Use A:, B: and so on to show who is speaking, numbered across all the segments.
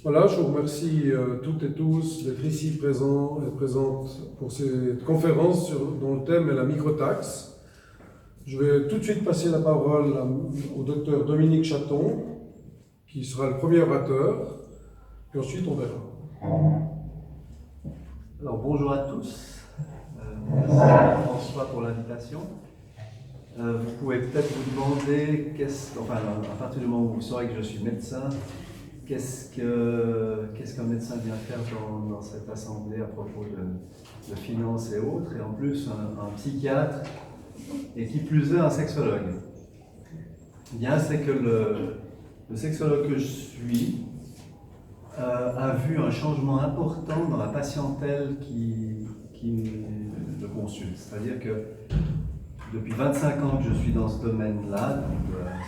A: Voilà, je vous remercie toutes et tous d'être ici présents et présentes pour cette conférence dont le thème est la microtaxe. Je vais tout de suite passer la parole au docteur Dominique Chaton, qui sera le premier orateur, puis ensuite on verra.
B: Alors bonjour à tous, merci François pour l'invitation. Vous pouvez peut-être vous demander, à partir du moment où vous saurez que je suis médecin, qu'est-ce qu'un médecin vient faire dans cette assemblée à propos de finances et autres, et en plus un psychiatre, et qui plus est un sexologue. Bien, c'est que le sexologue que je suis a vu un changement important dans la patientèle qui le consulte. C'est-à-dire que depuis 25 ans que je suis dans ce domaine-là,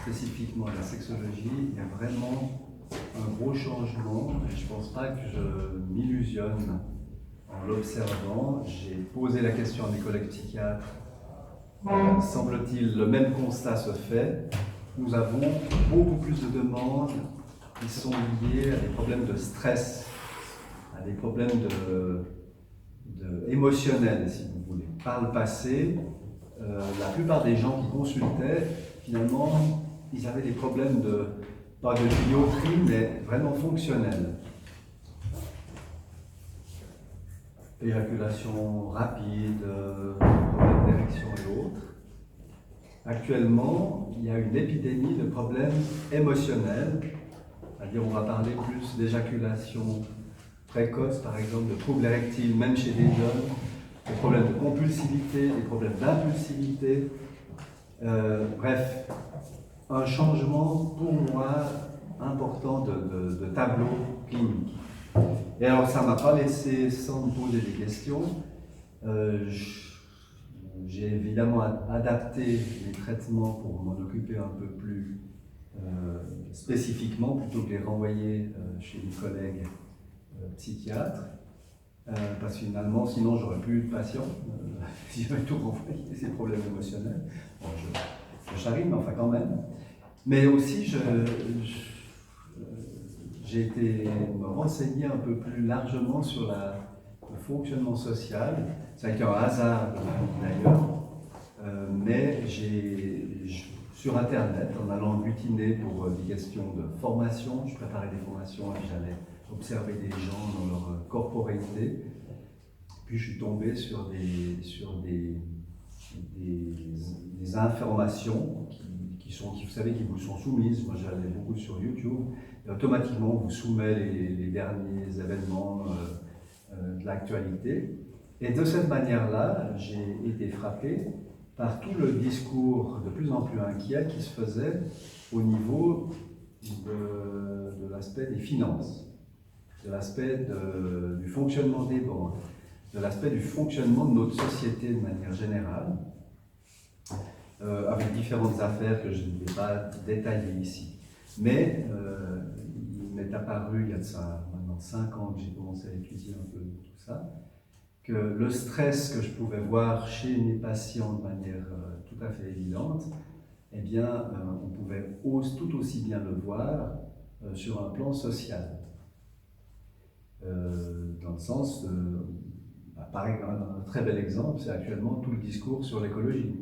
B: spécifiquement la sexologie, il y a vraiment un gros changement, et je ne pense pas que je m'illusionne en l'observant. J'ai posé la question à mes collègues psychiatres. Semble-t-il, le même constat se fait. Nous avons beaucoup plus de demandes qui sont liées à des problèmes de stress, à des problèmes émotionnels, si vous voulez. Par le passé, la plupart des gens qui consultaient, finalement, ils avaient des problèmes pas de tuyauterie, mais vraiment fonctionnels. Éjaculation rapide, problèmes d'érection et autres. Actuellement, il y a une épidémie de problèmes émotionnels, c'est-à-dire on va parler plus d'éjaculation précoce, par exemple, de troubles érectiles, même chez des jeunes, des problèmes de compulsivité, des problèmes d'impulsivité. Bref, un changement pour moi important de tableau clinique. Et alors ça ne m'a pas laissé sans me poser des questions. J'ai évidemment adapté les traitements pour m'en occuper un peu plus spécifiquement, plutôt que les renvoyer chez une collègue psychiatre. Parce que finalement, sinon j'aurais plus de patients si j'avais tout renvoyé, ces problèmes émotionnels. Bon, je charrie, mais enfin quand même. Mais aussi, j'ai été me renseigner un peu plus largement sur le fonctionnement social. Ça a été un hasard d'ailleurs, mais sur Internet, en allant butiner pour des questions de formation, je préparais des formations et j'allais observer des gens dans leur corporéité. Puis je suis tombé sur des informations qui, vous savez, qui vous sont soumises. Moi, j'allais beaucoup sur YouTube. Et automatiquement, on vous soumet les derniers événements de l'actualité. Et de cette manière-là, j'ai été frappé par tout le discours de plus en plus inquiet qui se faisait au niveau de l'aspect des finances, de l'aspect du fonctionnement des banques, de l'aspect du fonctionnement de notre société de manière générale, avec différentes affaires que je ne vais pas détailler ici. Mais il m'est apparu, il y a de ça maintenant 5 ans que j'ai commencé à étudier un peu tout ça, que le stress que je pouvais voir chez mes patients de manière tout à fait évidente, eh bien, on pouvait tout aussi bien le voir sur un plan social. Dans le sens par exemple, un très bel exemple, c'est actuellement tout le discours sur l'écologie.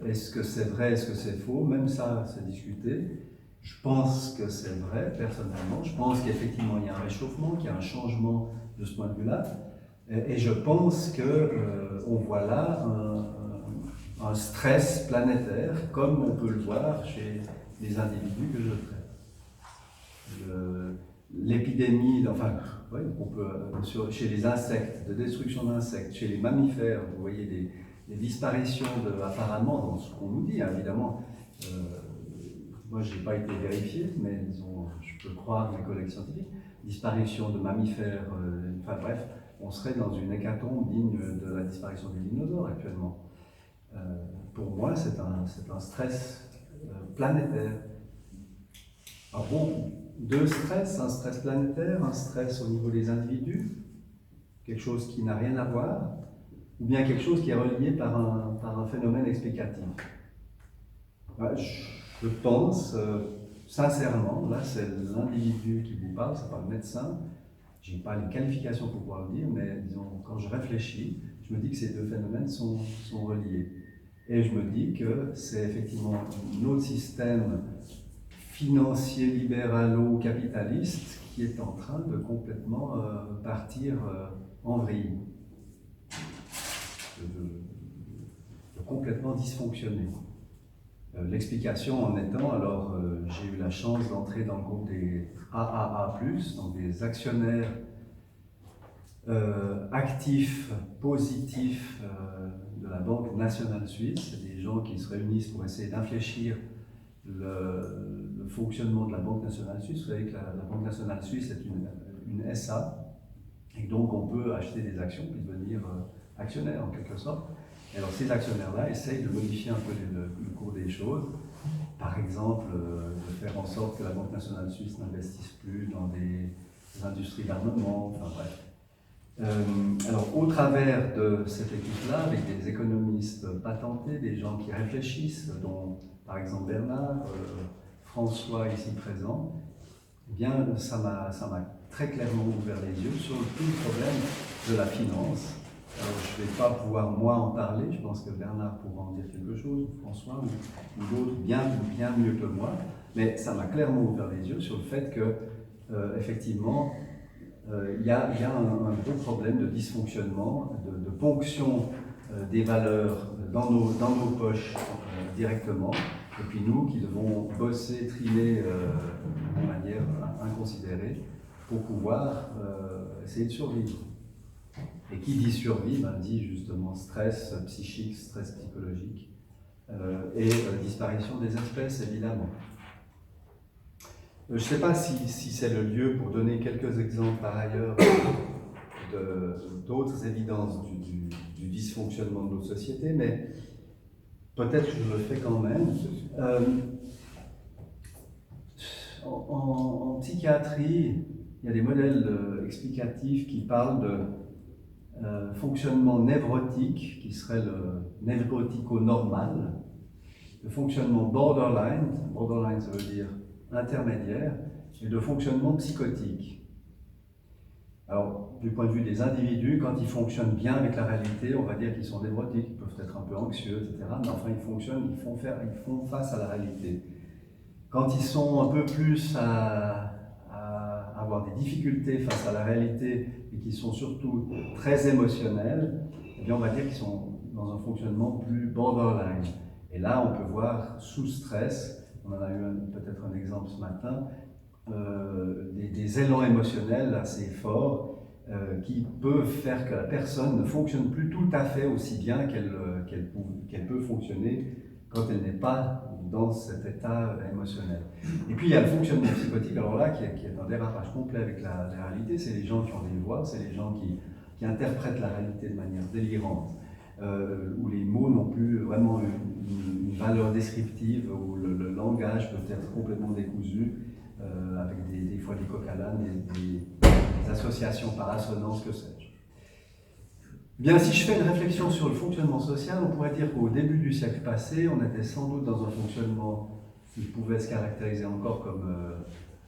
B: Est-ce que c'est vrai, est-ce que c'est faux? Même ça, c'est discuté. Je pense que c'est vrai, personnellement. Je pense qu'effectivement, il y a un réchauffement, qu'il y a un changement de ce point de vue-là. Et je pense qu'on voit là un stress planétaire, comme on peut le voir chez les individus que je traite. L'épidémie, enfin, oui, on peut, chez les insectes, de destruction d'insectes, chez les mammifères, vous voyez des disparitions apparemment, dans ce qu'on nous dit, hein, évidemment. Moi, je n'ai pas été vérifié, mais disons, je peux croire mes collègues scientifiques. Disparition de mammifères, enfin bref, on serait dans une hécatombe digne de la disparition des dinosaures actuellement. Pour moi, c'est un stress planétaire. Alors bon, deux stress, un stress planétaire, un stress au niveau des individus, quelque chose qui n'a rien à voir, ou bien quelque chose qui est relié par un phénomène explicatif. Je pense, sincèrement, là c'est l'individu qui vous parle, c'est pas le médecin, je n'ai pas les qualifications pour pouvoir le dire, mais disons, quand je réfléchis, je me dis que ces deux phénomènes sont reliés. Et je me dis que c'est effectivement notre système financier, libéralo-capitaliste qui est en train de complètement partir en vrille, de complètement dysfonctionner. L'explication en étant, alors j'ai eu la chance d'entrer dans le groupe des AAA+, donc des actionnaires actifs, positifs de la Banque nationale suisse. C'est des gens qui se réunissent pour essayer d'infléchir le fonctionnement de la Banque nationale suisse. Vous savez que la Banque nationale suisse est une SA, et donc on peut acheter des actions puis devenir actionnaire en quelque sorte. Et alors ces actionnaires-là essayent de modifier un peu le cours des choses. Par exemple, de faire en sorte que la Banque nationale suisse n'investisse plus dans des industries d'armement, enfin bref. Alors, au travers de cette équipe-là, avec des économistes patentés, des gens qui réfléchissent, dont par exemple Bernard, François ici présent, eh bien, ça m'a très clairement ouvert les yeux sur tout le problème de la finance. Alors, je ne vais pas pouvoir moi en parler, je pense que Bernard pourra en dire quelque chose, ou François, ou d'autres bien mieux que moi, mais ça m'a clairement ouvert les yeux sur le fait que, effectivement, il y a un gros problème de dysfonctionnement, de ponction des valeurs dans nos poches directement, et puis nous qui devons bosser, trimer de manière inconsidérée pour pouvoir essayer de survivre. Et qui dit survie, dit justement stress psychique, stress psychologique et disparition des espèces évidemment. Je ne sais pas si c'est le lieu pour donner quelques exemples par ailleurs d'autres évidences du dysfonctionnement de nos sociétés, mais peut-être que je le fais quand même. En psychiatrie, il y a des modèles explicatifs qui parlent de fonctionnement névrotique, qui serait le névrotico-normal, le fonctionnement borderline ça veut dire intermédiaire, et de fonctionnement psychotique. Alors, du point de vue des individus, quand ils fonctionnent bien avec la réalité, on va dire qu'ils sont névrotiques, ils peuvent être un peu anxieux, etc. Mais enfin, ils font face à la réalité. Quand ils sont un peu plus à avoir des difficultés face à la réalité et qui sont surtout très émotionnels, eh bien, on va dire qu'ils sont dans un fonctionnement plus borderline. Et là, on peut voir sous stress, on en a eu peut-être un exemple ce matin, des élans émotionnels assez forts qui peuvent faire que la personne ne fonctionne plus tout à fait aussi bien qu'elle peut fonctionner quand elle n'est pas dans cet état émotionnel. Et puis il y a le fonctionnement psychotique, alors là, qui est un dérapage complet avec la réalité. C'est les gens qui ont des voix, c'est les gens qui interprètent la réalité de manière délirante, où les mots n'ont plus vraiment une valeur descriptive, où le langage peut être complètement décousu, avec des fois des coqs à l'âne, des associations par assonance, que sais-je. Bien, si je fais une réflexion sur le fonctionnement social, on pourrait dire qu'au début du siècle passé, on était sans doute dans un fonctionnement qui pouvait se caractériser encore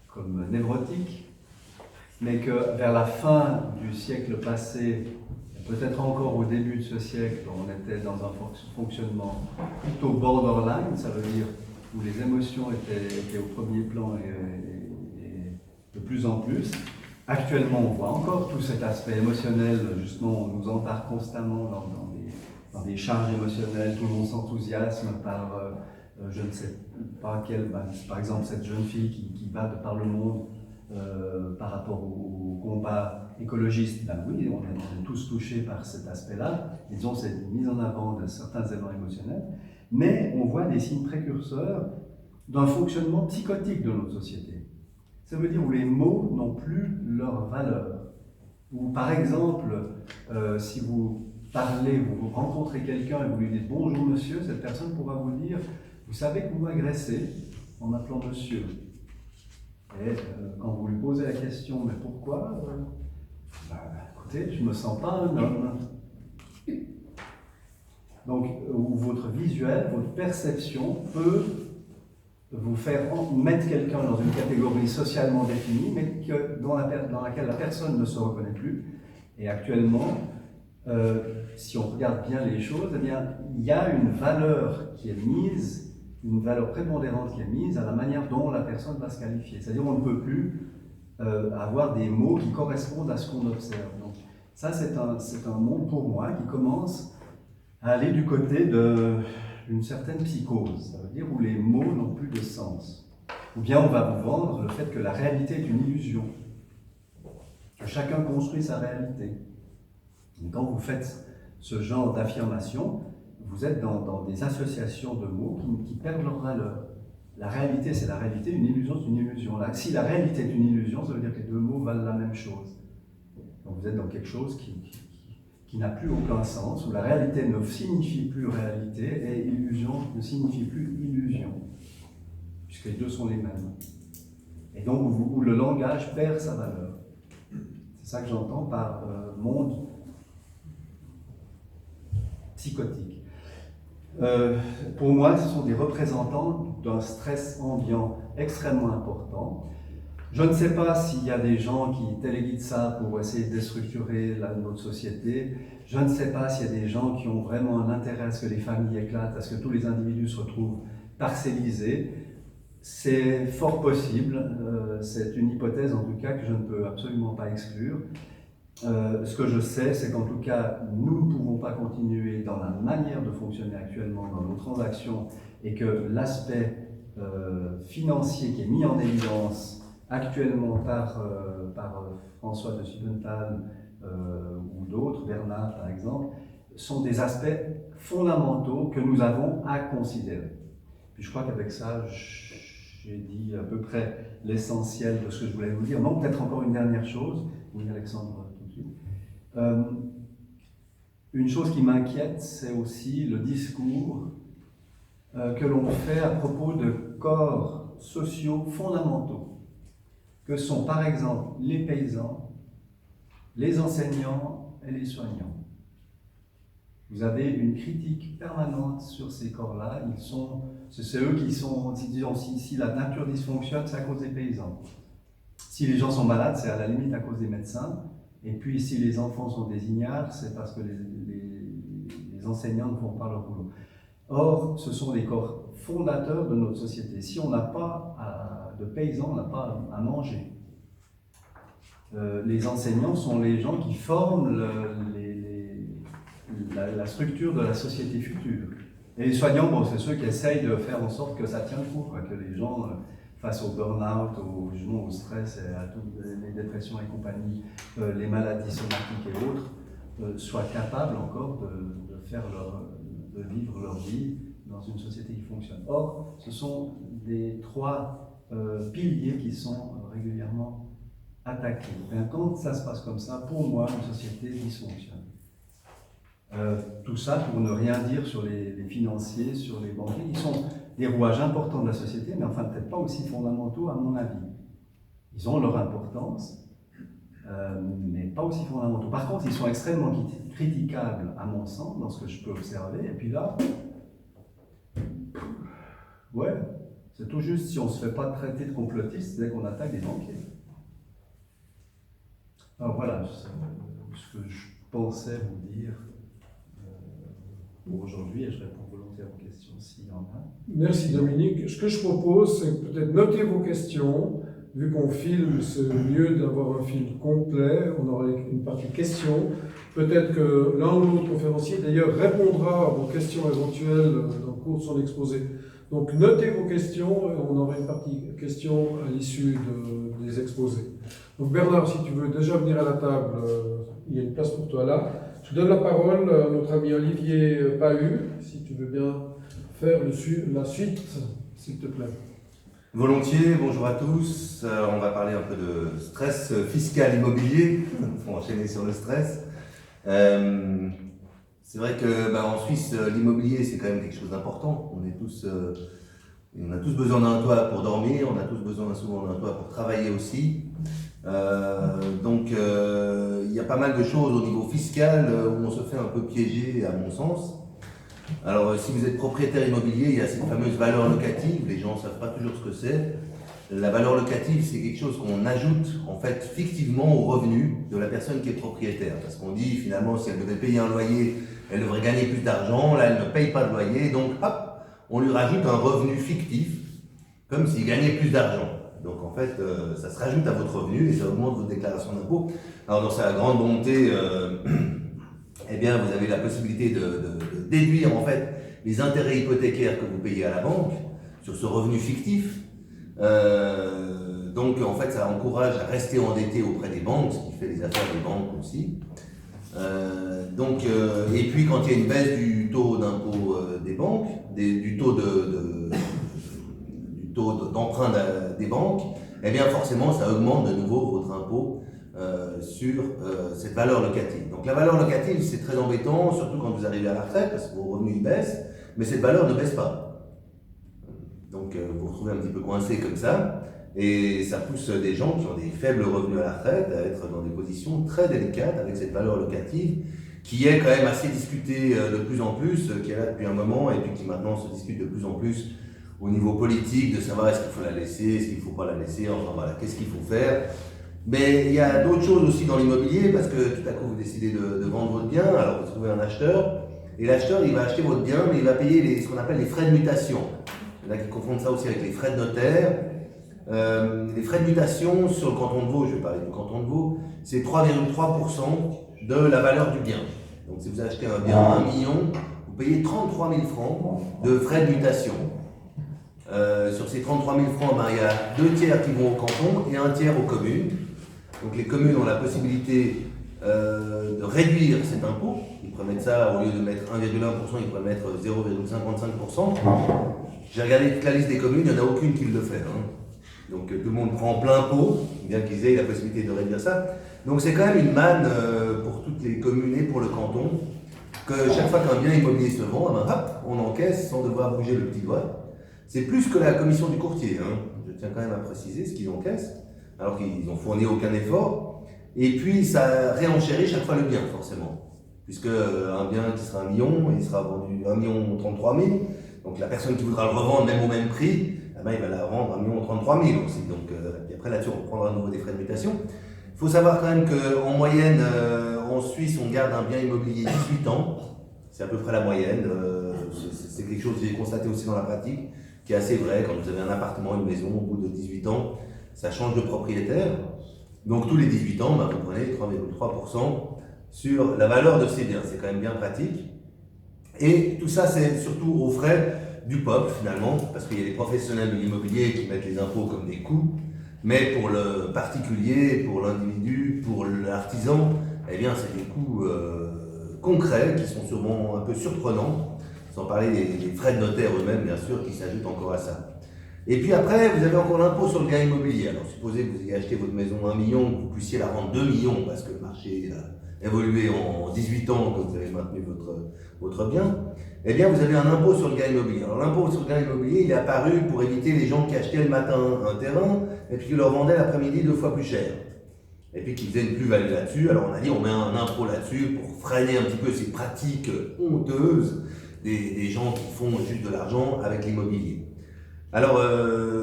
B: comme névrotique, mais que vers la fin du siècle passé, peut-être encore au début de ce siècle, on était dans un fonctionnement plutôt borderline, ça veut dire où les émotions étaient au premier plan et de plus en plus. Actuellement, on voit encore tout cet aspect émotionnel, justement, on nous embarque constamment dans des charges émotionnelles, tout le monde s'enthousiasme par, je ne sais pas quelle, par exemple cette jeune fille qui bat de par le monde par rapport au combat écologiste. Oui, on est tous touchés par cet aspect-là, disons, c'est une mise en avant de certains éléments émotionnels, mais on voit des signes précurseurs d'un fonctionnement psychotique de notre société. Ça veut dire où les mots n'ont plus leur valeur. Ou par exemple, si vous parlez, vous rencontrez quelqu'un et vous lui dites « Bonjour monsieur », cette personne pourra vous dire « Vous savez que vous m'agressez en m'appelant monsieur ». Et quand vous lui posez la question « Mais pourquoi ?» Écoutez, je ne me sens pas un homme. Donc, votre visuel, votre perception peut vous faire mettre quelqu'un dans une catégorie socialement définie, mais dans laquelle la personne ne se reconnaît plus. Et actuellement, si on regarde bien les choses, eh bien, il y a une valeur qui est mise, une valeur prépondérante qui est mise à la manière dont la personne va se qualifier. C'est-à-dire on ne peut plus avoir des mots qui correspondent à ce qu'on observe. Donc, ça, c'est un monde pour moi qui commence à aller du côté d'une certaine psychose. Ça veut dire où les mots n'ont plus de sens. Ou bien on va vous vendre le fait que la réalité est une illusion, que chacun construit sa réalité. Et quand vous faites ce genre d'affirmation, vous êtes dans des associations de mots qui perdent leur valeur. La réalité, c'est la réalité, une illusion, c'est une illusion. Là, si la réalité est une illusion, ça veut dire que les deux mots valent la même chose. Donc vous êtes dans quelque chose qui n'a plus aucun sens, où la réalité ne signifie plus réalité et illusion ne signifie plus illusion, puisque les deux sont les mêmes. Et donc où le langage perd sa valeur. C'est ça que j'entends par monde psychotique. Pour moi, ce sont des représentants d'un stress ambiant extrêmement important. Je ne sais pas s'il y a des gens qui téléguident ça pour essayer de déstructurer notre société. Je ne sais pas s'il y a des gens qui ont vraiment un intérêt à ce que les familles éclatent, à ce que tous les individus se retrouvent parcellisés. C'est fort possible. C'est une hypothèse en tout cas que je ne peux absolument pas exclure. Ce que je sais, c'est qu'en tout cas, nous ne pouvons pas continuer dans la manière de fonctionner actuellement dans nos transactions et que l'aspect financier qui est mis en évidence actuellement par François de Siebenthal ou d'autres, Bernard par exemple, sont des aspects fondamentaux que nous avons à considérer. Puis je crois qu'avec ça, j'ai dit à peu près l'essentiel de ce que je voulais vous dire. Non, peut-être encore une dernière chose. Oui, Alexandre, tout de suite. Une chose qui m'inquiète, c'est aussi le discours que l'on fait à propos de corps sociaux fondamentaux, que sont par exemple les paysans, les enseignants et les soignants. Vous avez une critique permanente sur ces corps-là. C'est eux qui sont, si la nature dysfonctionne, c'est à cause des paysans. Si les gens sont malades, c'est à la limite à cause des médecins. Et puis si les enfants sont des ignares, c'est parce que les enseignants ne font pas leur boulot. Or, ce sont des corps fondateurs de notre société. Si on n'a pas de paysans, on n'a pas à manger. Les enseignants sont les gens qui forment la structure de la société future. Et les soignants, bon, c'est ceux qui essayent de faire en sorte que ça tienne le coup, que les gens, face au burn-out, au stress, et à toutes les dépressions et compagnie, les maladies somatiques et autres, soient capables encore de vivre leur vie dans une société qui fonctionne. Or, ce sont des trois piliers qui sont régulièrement attaqués. Et quand ça se passe comme ça, pour moi, une société dysfonctionne. Tout ça pour ne rien dire sur les financiers, sur les banquiers, qui sont des rouages importants de la société, mais enfin peut-être pas aussi fondamentaux à mon avis. Ils ont leur importance, mais pas aussi fondamentaux. Par contre, ils sont extrêmement critiquables à mon sens, dans ce que je peux observer, et puis là, ouais, c'est tout juste si on ne se fait pas traiter de complotiste dès qu'on attaque des banquiers. Alors voilà, ce que je pensais vous dire pour aujourd'hui, et je réponds volontiers à vos questions s'il y en a.
A: Merci Dominique. Ce que je propose, c'est peut-être noter vos questions. Vu qu'on filme, c'est mieux d'avoir un film complet. On aura une partie questions. Peut-être que l'un ou l'autre conférencier, d'ailleurs, répondra à vos questions éventuelles dans le cours de son exposé. Donc, notez vos questions et on aura une partie questions à l'issue des exposés. Donc, Bernard, si tu veux déjà venir à la table, il y a une place pour toi là. Je donne la parole à notre ami Olivier Pahu, si tu veux bien faire la suite, s'il te plaît.
C: Volontiers, bonjour à tous. On va parler un peu de stress fiscal immobilier. Il faut enchaîner sur le stress. C'est vrai que en Suisse, l'immobilier, c'est quand même quelque chose d'important. On a tous besoin d'un toit pour dormir, on a tous besoin souvent d'un toit pour travailler aussi. Donc il y a pas mal de choses au niveau fiscal où on se fait un peu piéger à mon sens. Alors, si vous êtes propriétaire immobilier, il y a cette fameuse valeur locative. Les gens ne savent pas toujours ce que c'est. La valeur locative, c'est quelque chose qu'on ajoute, en fait, fictivement au revenu de la personne qui est propriétaire. Parce qu'on dit, finalement, si elle devait payer un loyer, elle devrait gagner plus d'argent. Là, elle ne paye pas de loyer. Donc, hop, on lui rajoute un revenu fictif, comme s'il gagnait plus d'argent. Donc, en fait, ça se rajoute à votre revenu et ça augmente votre déclaration d'impôt. Alors, dans sa grande bonté, eh bien, vous avez la possibilité de déduire, en fait, les intérêts hypothécaires que vous payez à la banque sur ce revenu fictif. Donc, en fait, ça encourage à rester endetté auprès des banques, ce qui fait les affaires des banques aussi. Et puis, quand il y a une baisse du taux d'impôt des banques, du taux d'emprunt des banques, eh bien, forcément, ça augmente de nouveau votre impôt sur cette valeur locative. Donc, la valeur locative, c'est très embêtant, surtout quand vous arrivez à la retraite, parce que vos revenus ils baissent, mais cette valeur ne baisse pas. Donc, vous vous retrouvez un petit peu coincé comme ça, et ça pousse des gens qui ont des faibles revenus à la retraite à être dans des positions très délicates avec cette valeur locative, qui est quand même assez discutée de plus en plus, qui est là depuis un moment, et puis qui maintenant se discute de plus en plus au niveau politique, de savoir est-ce qu'il faut la laisser, est-ce qu'il ne faut pas la laisser, enfin voilà, qu'est-ce qu'il faut faire. Mais il y a d'autres choses aussi dans l'immobilier, parce que tout à coup vous décidez de vendre votre bien, alors vous trouvez un acheteur, et l'acheteur il va acheter votre bien, mais il va payer ce qu'on appelle les frais de mutation. Il y en a qui confondent ça aussi avec les frais de notaire. Les frais de mutation sur le canton de Vaud, je vais parler du canton de Vaud, c'est 3,3% de la valeur du bien. Donc si vous achetez un bien à 1 million, vous payez 33 000 francs de frais de mutation. Sur ces 33 000 francs, il y a 2 tiers qui vont au canton et 1 tiers aux communes. Donc les communes ont la possibilité de réduire cet impôt. Ils pourraient mettre ça, au lieu de mettre 1,1%, ils pourraient mettre 0,55%. J'ai regardé toute la liste des communes, il n'y en a aucune qui le fait. Donc tout le monde prend plein pot, bien qu'ils aient la possibilité de réduire ça. Donc c'est quand même une manne pour toutes les communes et pour le canton, que chaque fois qu'un bien immobilier se vend, hop, on encaisse sans devoir bouger le petit doigt. C'est plus que la commission du courtier, je tiens quand même à préciser ce qu'ils encaissent, alors qu'ils n'ont fourni aucun effort. Et puis ça réenchérit chaque fois le bien, forcément. Puisque un bien qui sera 1 million, il sera vendu 1,33 million. Donc la personne qui voudra le revendre même au même prix, il va la vendre 1,33 million aussi. Donc, et après là-dessus, on prendra à nouveau des frais de mutation. Il faut savoir quand même qu'en moyenne, en Suisse, on garde un bien immobilier 18 ans. C'est à peu près la moyenne. C'est quelque chose que j'ai constaté aussi dans la pratique, qui est assez vrai. Quand vous avez un appartement, une maison, au bout de 18 ans, ça change de propriétaire. Donc tous les 18 ans, vous prenez 3,3% sur la valeur de ces biens. C'est quand même bien pratique. Et tout ça, c'est surtout aux frais du peuple, finalement, parce qu'il y a des professionnels de l'immobilier qui mettent les impôts comme des coûts, mais pour le particulier, pour l'individu, pour l'artisan, eh bien, c'est des coûts concrets qui sont sûrement un peu surprenants, sans parler des frais de notaire eux-mêmes, bien sûr, qui s'ajoutent encore à ça. Et puis après, vous avez encore l'impôt sur le bien immobilier. Alors, supposez que vous ayez acheté votre maison 1 million, que vous puissiez la rendre 2 millions, parce que le marché a évolué en 18 ans, que vous avez maintenu votre bien, eh bien, vous avez un impôt sur le gain immobilier. Alors, l'impôt sur le gain immobilier, il est apparu pour éviter les gens qui achetaient le matin un terrain, et puis qui le revendaient l'après-midi 2 fois plus cher. Et puis qui faisaient une plus-value là-dessus. Alors, on a dit, on met un impôt là-dessus pour freiner un petit peu ces pratiques honteuses des gens qui font juste de l'argent avec l'immobilier. Alors,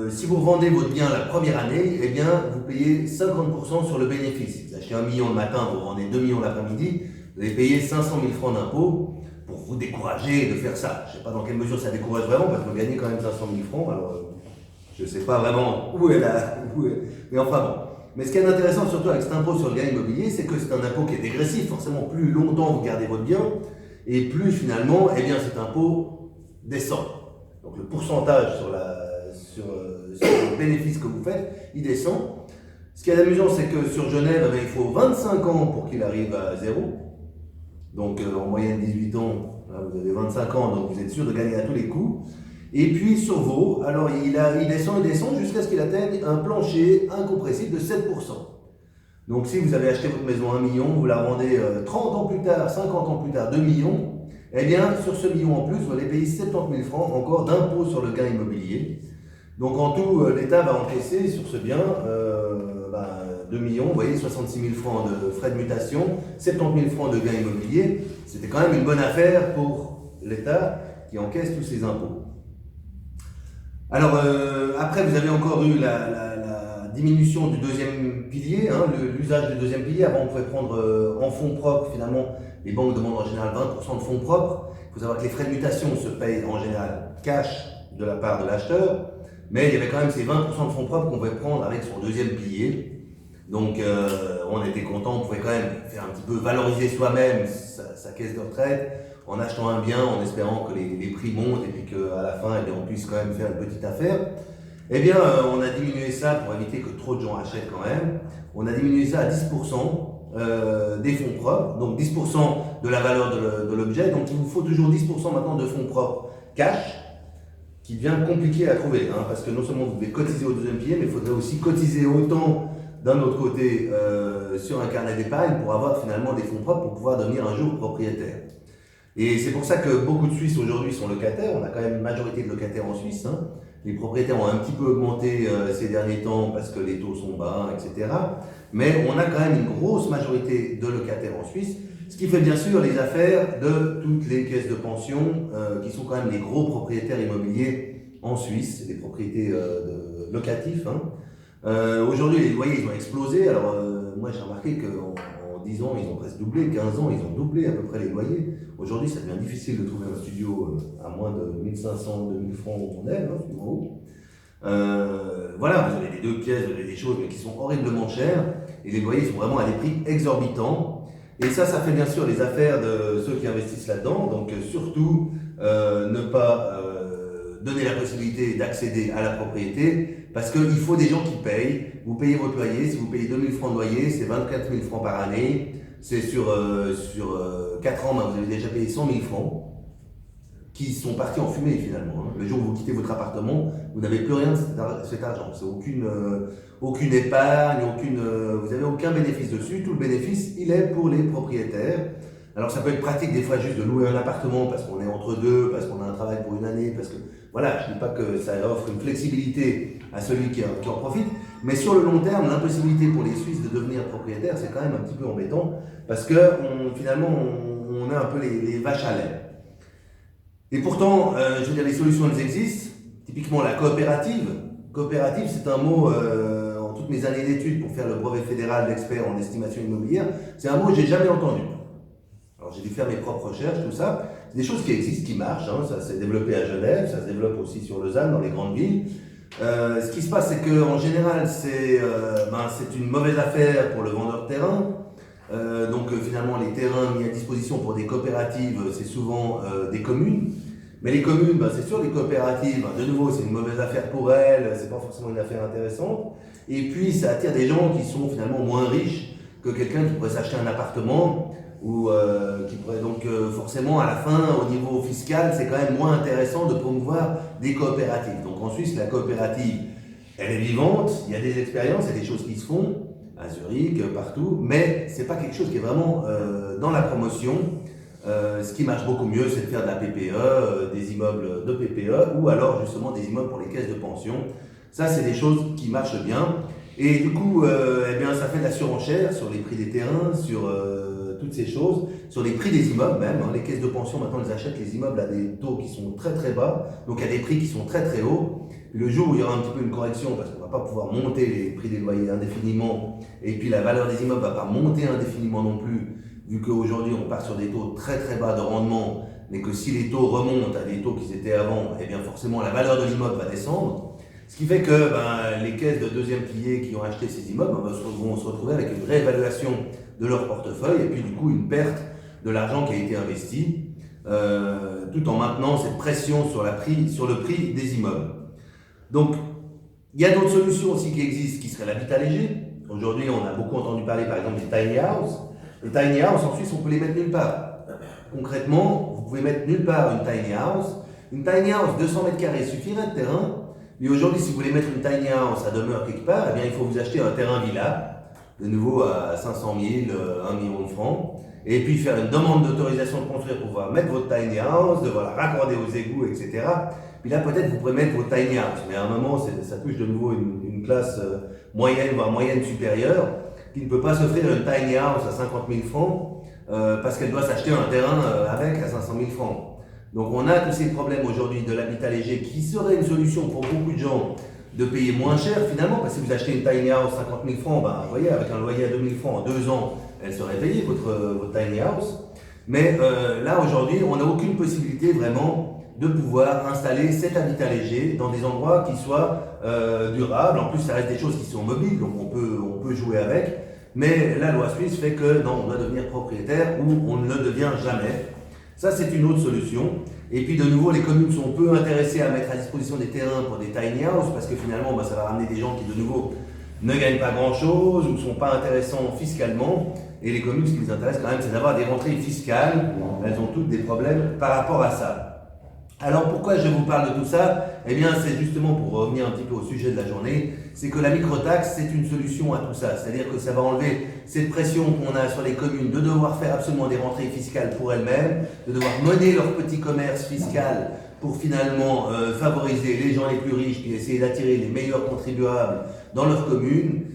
C: si vous vendez votre bien la première année, eh bien, vous payez 50% sur le bénéfice. Si vous achetez 1 million le matin, vous vendez 2 millions l'après-midi, vous allez payer 500 000 francs d'impôt pour vous décourager de faire ça. Je ne sais pas dans quelle mesure ça décourage vraiment, parce que vous gagnez quand même 500 000 francs, alors je ne sais pas vraiment où est la... Mais enfin bon. Mais ce qui est intéressant surtout avec cet impôt sur le gain immobilier, c'est que c'est un impôt qui est dégressif. Forcément, plus longtemps vous gardez votre bien, et plus finalement, eh bien, cet impôt descend. Donc le pourcentage sur le bénéfice que vous faites, il descend. Ce qui est amusant, c'est que sur Genève, il faut 25 ans pour qu'il arrive à 0. Donc en moyenne 18 ans, là, vous avez 25 ans, donc vous êtes sûr de gagner à tous les coups. Et puis sur Vaud, alors il descend jusqu'à ce qu'il atteigne un plancher incompressible de 7%. Donc si vous avez acheté votre maison à 1 million, vous la vendez 30 ans plus tard, 50 ans plus tard, 2 millions, eh bien sur ce million en plus, vous allez payer 70 000 francs encore d'impôt sur le gain immobilier. Donc en tout, l'État va encaisser sur ce bien 2 millions, vous voyez, 66 000 francs de frais de mutation, 70 000 francs de gain immobilier. C'était quand même une bonne affaire pour l'État qui encaisse tous ces impôts. Alors, après, vous avez encore eu la diminution du deuxième pilier, hein, l'usage du deuxième pilier. Avant, on pouvait prendre en fonds propres, finalement, les banques demandent en général 20% de fonds propres. Il faut savoir que les frais de mutation se payent en général cash de la part de l'acheteur, mais il y avait quand même ces 20% de fonds propres qu'on pouvait prendre avec son deuxième pilier. Donc, on était content, on pouvait quand même faire un petit peu valoriser soi-même sa caisse de retraite en achetant un bien, en espérant que les prix montent et puis qu'à la fin, eh bien, on puisse quand même faire une petite affaire. Eh bien, on a diminué ça pour éviter que trop de gens achètent quand même. On a diminué ça à 10% des fonds propres, donc 10% de la valeur de l'objet. Donc, il vous faut toujours 10% maintenant de fonds propres cash, qui devient compliqué à trouver, hein, parce que non seulement vous devez cotiser au deuxième pilier, mais il faudrait aussi cotiser autant d'un autre côté sur un carnet d'épargne pour avoir finalement des fonds propres pour pouvoir devenir un jour propriétaire. Et c'est pour ça que beaucoup de Suisses aujourd'hui sont locataires. On a quand même une majorité de locataires en Suisse, hein. Les propriétaires ont un petit peu augmenté ces derniers temps parce que les taux sont bas, etc. Mais on a quand même une grosse majorité de locataires en Suisse, ce qui fait bien sûr les affaires de toutes les caisses de pension qui sont quand même les gros propriétaires immobiliers en Suisse, les propriétés locatifs, hein. Aujourd'hui, les loyers ils ont explosé. Alors, moi j'ai remarqué qu'en 10 ans, ils ont presque doublé, 15 ans, ils ont doublé à peu près les loyers. Aujourd'hui, ça devient difficile de trouver un studio à moins de 1500, 2000 francs au Rondel, hein, suivant où. Voilà, vous avez des 2 pièces, vous avez des choses mais qui sont horriblement chères et les loyers sont vraiment à des prix exorbitants. Et ça fait bien sûr les affaires de ceux qui investissent là-dedans. Donc, surtout, ne pas donner la possibilité d'accéder à la propriété. Parce qu'il faut des gens qui payent. Vous payez votre loyer. Si vous payez 2000 francs de loyer, c'est 24 000 francs par année. C'est sur 4 ans, vous avez déjà payé 100 000 francs qui sont partis en fumée finalement. Le jour où vous quittez votre appartement, vous n'avez plus rien de cet argent. C'est aucune épargne, vous n'avez aucun bénéfice dessus. Tout le bénéfice, il est pour les propriétaires. Alors ça peut être pratique des fois juste de louer un appartement parce qu'on est entre deux, parce qu'on a un travail pour une année, parce que voilà, je ne dis pas que ça offre une flexibilité à celui qui en profite, mais sur le long terme, l'impossibilité pour les Suisses de devenir propriétaires, c'est quand même un petit peu embêtant parce que finalement on a un peu les vaches à lait. Et pourtant, je veux dire, les solutions elles existent. Typiquement la coopérative. Coopérative, c'est un mot en toutes mes années d'études pour faire le brevet fédéral d'expert en estimation immobilière, c'est un mot que j'ai jamais entendu. Alors j'ai dû faire mes propres recherches, tout ça. C'est des choses qui existent, qui marchent. Hein. Ça s'est développé à Genève, ça se développe aussi sur Lausanne, dans les grandes villes. Ce qui se passe, c'est qu'en général, c'est une mauvaise affaire pour le vendeur de terrain. Donc finalement, les terrains mis à disposition pour des coopératives, c'est souvent des communes. Mais les communes, c'est sûr, les coopératives, de nouveau, c'est une mauvaise affaire pour elles, c'est pas forcément une affaire intéressante. Et puis, ça attire des gens qui sont finalement moins riches que quelqu'un qui pourrait s'acheter un appartement ou qui pourrait donc forcément à la fin au niveau fiscal c'est quand même moins intéressant de promouvoir des coopératives. Donc en Suisse la coopérative elle est vivante, il y a des expériences, il y a des choses qui se font à Zurich, partout, mais c'est pas quelque chose qui est vraiment dans la promotion. Ce qui marche beaucoup mieux c'est de faire de la PPE, des immeubles de PPE ou alors justement des immeubles pour les caisses de pension. Ça c'est des choses qui marchent bien et du coup eh bien, ça fait de la surenchère sur les prix des terrains, sur toutes ces choses, sur les prix des immeubles même. Hein. Les caisses de pension, maintenant, elles achètent les immeubles à des taux qui sont très très bas, donc à des prix qui sont très très hauts. Et le jour où il y aura un petit peu une correction, parce qu'on ne va pas pouvoir monter les prix des loyers indéfiniment, et puis la valeur des immeubles ne va pas monter indéfiniment non plus, vu qu'aujourd'hui on part sur des taux très très bas de rendement, mais que si les taux remontent à des taux qu'ils étaient avant, eh bien forcément la valeur de l'immeuble va descendre. Ce qui fait que les caisses de deuxième pilier qui ont acheté ces immeubles vont se retrouver avec une réévaluation de leur portefeuille et puis du coup une perte de l'argent qui a été investi, tout en maintenant cette pression sur le prix des immeubles. Donc, il y a d'autres solutions aussi qui existent, qui seraient l'habitat léger. Aujourd'hui, on a beaucoup entendu parler par exemple des tiny houses. Les tiny houses, en Suisse, on peut les mettre nulle part. Concrètement, vous pouvez mettre nulle part une tiny house. Une tiny house, 200 mètres carrés suffirait de terrain. Mais aujourd'hui, si vous voulez mettre une tiny house à demeure quelque part, eh bien, il faut vous acheter un terrain villa, de nouveau à 500 000, 1 million de francs, et puis faire une demande d'autorisation de construire pour pouvoir mettre votre tiny house, devoir la raccorder aux égouts, etc. Puis là, peut-être, vous pourrez mettre votre tiny house. Mais à un moment, ça touche de nouveau une classe moyenne, voire moyenne supérieure, qui ne peut pas s'offrir une tiny house à 50 000 francs, parce qu'elle doit s'acheter un terrain avec à 500 000 francs. Donc on a tous ces problèmes aujourd'hui de l'habitat léger qui serait une solution pour beaucoup de gens de payer moins cher finalement, parce que si vous achetez une tiny house 50 000 francs, ben, vous voyez, avec un loyer à 2 000 francs en 2 ans, elle serait payée, votre tiny house. Mais là aujourd'hui, on n'a aucune possibilité vraiment de pouvoir installer cet habitat léger dans des endroits qui soient durables. En plus, ça reste des choses qui sont mobiles, donc on peut jouer avec. Mais la loi suisse fait que non, on doit devenir propriétaire ou on ne le devient jamais. Ça, c'est une autre solution. Et puis, de nouveau, les communes sont peu intéressées à mettre à disposition des terrains pour des tiny houses parce que finalement, ça va ramener des gens qui, de nouveau, ne gagnent pas grand-chose ou ne sont pas intéressants fiscalement. Et les communes, ce qui les intéresse quand même, c'est d'avoir des rentrées fiscales. Elles ont toutes des problèmes par rapport à ça. Alors pourquoi je vous parle de tout ça? Eh bien c'est justement pour revenir un petit peu au sujet de la journée, c'est que la microtaxe c'est une solution à tout ça, c'est-à-dire que ça va enlever cette pression qu'on a sur les communes de devoir faire absolument des rentrées fiscales pour elles-mêmes, de devoir mener leur petit commerce fiscal pour finalement favoriser les gens les plus riches et essayer d'attirer les meilleurs contribuables dans leur commune.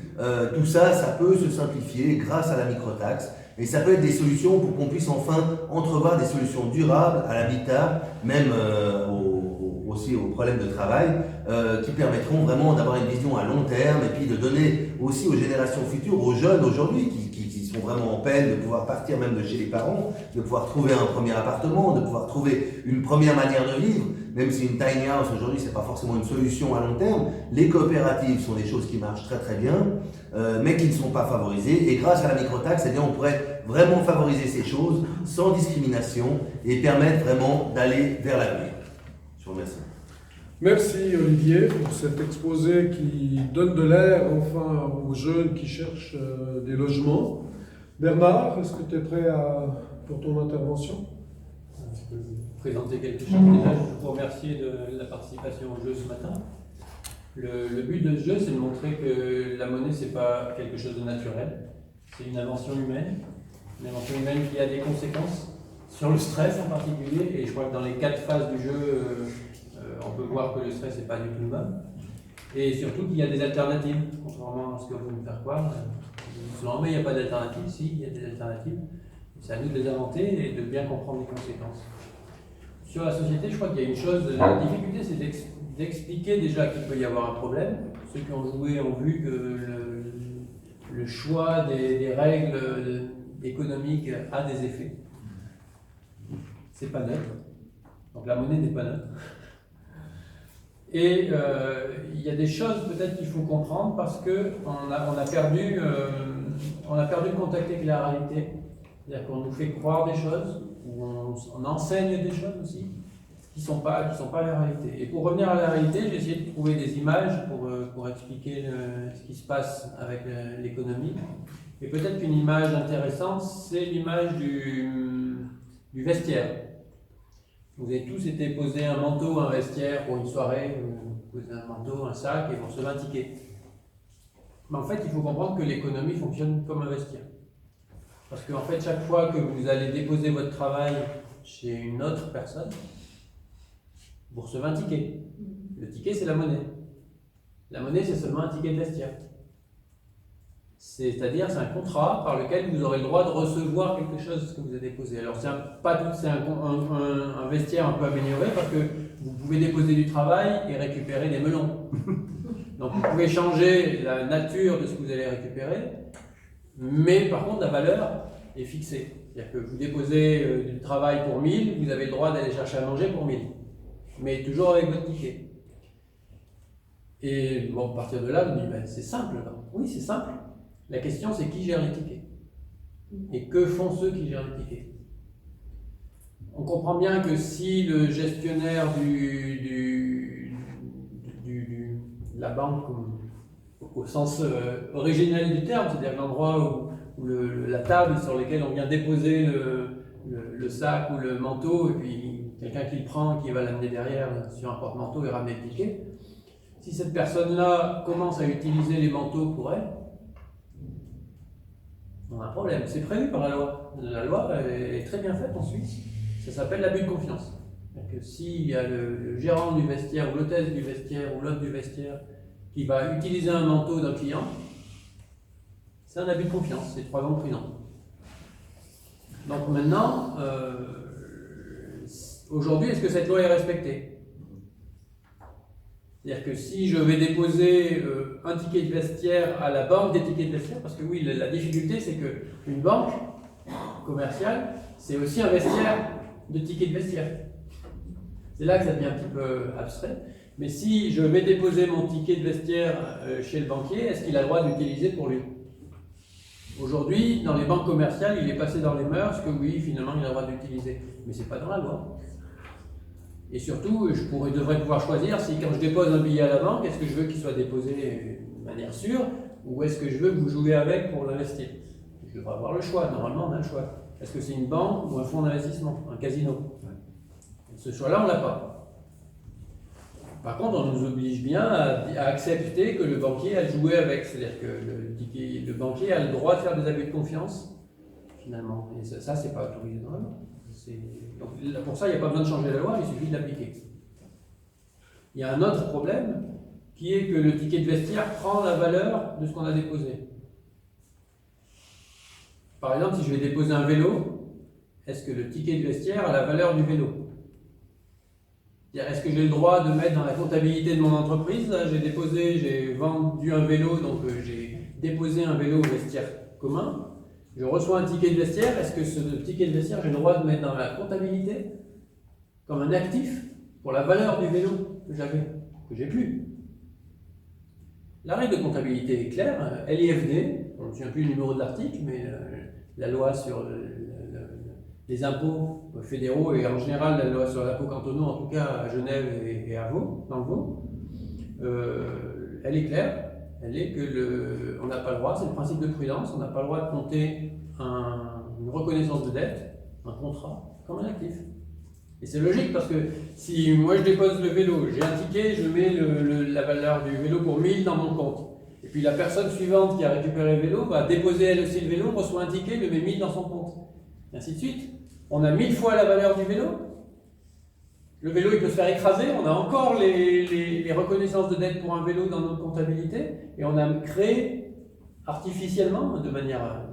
C: Tout ça, ça peut se simplifier grâce à la microtaxe. Et ça peut être des solutions pour qu'on puisse enfin entrevoir des solutions durables à l'habitat, même aussi aux problèmes de travail, qui permettront vraiment d'avoir une vision à long terme et puis de donner aussi aux générations futures, aux jeunes aujourd'hui qui sont vraiment en peine de pouvoir partir même de chez les parents, de pouvoir trouver un premier appartement, de pouvoir trouver une première manière de vivre, même si une tiny house aujourd'hui c'est pas forcément une solution à long terme. Les coopératives sont des choses qui marchent très très bien, mais qui ne sont pas favorisées. Et grâce à la microtaxe, eh bien, on pourrait vraiment favoriser ces choses sans discrimination et permettre vraiment d'aller vers l'avenir. Je vous remercie.
A: Merci Olivier pour cet exposé qui donne de l'air enfin aux jeunes qui cherchent des logements. Bernard, est-ce que tu es prêt pour ton intervention?
D: Je peux vous présenter quelque chose. Déjà, je vous remercie de la participation au jeu ce matin. Le but de ce jeu, c'est de montrer que la monnaie, c'est pas quelque chose de naturel. C'est une invention humaine qui a des conséquences sur le stress en particulier. Et je crois que dans les 4 phases du jeu, on peut voir que le stress n'est pas du tout le même. Et surtout qu'il y a des alternatives, contrairement à ce que vous me faire croire. Souvent, mais il n'y a pas d'alternative. Si, il y a des alternatives. C'est à nous de les inventer et de bien comprendre les conséquences. Sur la société, je crois qu'il y a une chose, la difficulté, c'est d'expliquer déjà qu'il peut y avoir un problème. Ceux qui ont joué ont vu que le choix des règles économiques a des effets. C'est pas neutre. Donc la monnaie n'est pas neutre. Et il y a des choses peut-être qu'il faut comprendre parce qu'on a perdu le contact avec la réalité. C'est-à-dire qu'on nous fait croire des choses, ou on enseigne des choses aussi, qui ne sont pas la réalité. Et pour revenir à la réalité, j'ai essayé de trouver des images pour expliquer ce qui se passe avec l'économie. Et peut-être qu'une image intéressante, c'est l'image du vestiaire. Vous avez tous été poser un manteau, un vestiaire pour une soirée, vous posez un manteau, un sac et vous recevez un ticket. Mais en fait, il faut comprendre que l'économie fonctionne comme un vestiaire. Parce qu'en fait, chaque fois que vous allez déposer votre travail chez une autre personne, vous recevez un ticket. Le ticket, c'est la monnaie. La monnaie, c'est seulement un ticket de vestiaire. C'est-à-dire, c'est un contrat par lequel vous aurez le droit de recevoir quelque chose que vous avez déposé. Alors, c'est un vestiaire un peu amélioré parce que vous pouvez déposer du travail et récupérer des melons. Donc, vous pouvez changer la nature de ce que vous allez récupérer, mais par contre, la valeur est fixée. C'est-à-dire que vous déposez du travail pour 1000, vous avez le droit d'aller chercher à manger pour 1000. Mais toujours avec votre ticket. Et bon, à partir de là, vous dites, ben, c'est simple. Là. Oui, c'est simple. La question, c'est qui gère les tickets? Et que font ceux qui gèrent les tickets? On comprend bien que si le gestionnaire de la banque, au sens originel du terme, c'est-à-dire l'endroit où la table sur laquelle on vient déposer le sac ou le manteau, et puis quelqu'un qui le prend, qui va l'amener derrière sur un porte-manteau et ramener le ticket, si cette personne-là commence à utiliser les manteaux pour elle, on a un problème. C'est prévu par la loi. La loi est très bien faite en Suisse. Ça s'appelle l'abus de confiance. Donc, s'il y a le gérant du vestiaire ou l'hôtesse du vestiaire ou l'hôte du vestiaire qui va utiliser un manteau d'un client, c'est un abus de confiance. C'est 3 ans de prison. Donc maintenant, Aujourd'hui, est-ce que cette loi est respectée? C'est-à-dire que si je vais déposer un ticket de vestiaire à la banque des tickets de vestiaire, parce que oui, la difficulté c'est qu'une banque commerciale, c'est aussi un vestiaire de tickets de vestiaire. C'est là que ça devient un petit peu abstrait. Mais si je vais déposer mon ticket de vestiaire chez le banquier, est-ce qu'il a le droit d'utiliser pour lui? Aujourd'hui, dans les banques commerciales, il est passé dans les mœurs que oui, finalement, il a le droit d'utiliser. Mais c'est pas dans la loi. Et surtout, devrais pouvoir choisir si quand je dépose un billet à la banque, est-ce que je veux qu'il soit déposé de manière sûre ou est-ce que je veux que vous jouez avec pour l'investir? Je devrais avoir le choix. Normalement, on a le choix. Est-ce que c'est une banque ou un fonds d'investissement, un casino? Ce choix-là, on ne l'a pas. Par contre, on nous oblige bien à accepter que le banquier a joué avec. C'est-à-dire que le banquier a le droit de faire des abus de confiance, finalement. Et ça c'est pas autorisé dans la loi. Donc, pour ça, il n'y a pas besoin de changer la loi, il suffit de l'appliquer. Il y a un autre problème, qui est que le ticket de vestiaire prend la valeur de ce qu'on a déposé. Par exemple, si je vais déposer un vélo, est-ce que le ticket de vestiaire a la valeur du vélo? Est-ce que j'ai le droit de mettre dans la comptabilité de mon entreprise? Là, j'ai vendu un vélo, donc j'ai déposé un vélo au vestiaire commun. Je reçois un ticket de vestiaire. Est-ce que ce ticket de vestiaire, j'ai le droit de mettre dans la comptabilité comme un actif pour la valeur du vélo que j'avais, que j'ai plus? La règle de comptabilité est claire. LIFD, on ne me souvient plus le numéro de l'article, mais la loi sur les impôts fédéraux et en général la loi sur les impôts cantonaux, en tout cas à Genève et à Vaud, dans le Vaud, elle est claire. Elle est que on n'a pas le droit, c'est le principe de prudence, on n'a pas le droit de compter une reconnaissance de dette, un contrat, comme un actif. Et c'est logique parce que si moi je dépose le vélo, j'ai un ticket, je mets la valeur du vélo pour 1000 dans mon compte. Et puis la personne suivante qui a récupéré le vélo va déposer elle aussi le vélo, reçoit un ticket, le met 1000 dans son compte. Et ainsi de suite. On a 1000 fois la valeur du vélo. Le vélo, il peut se faire écraser. On a encore les reconnaissances de dette pour un vélo dans notre comptabilité. Et on a créé artificiellement, de manière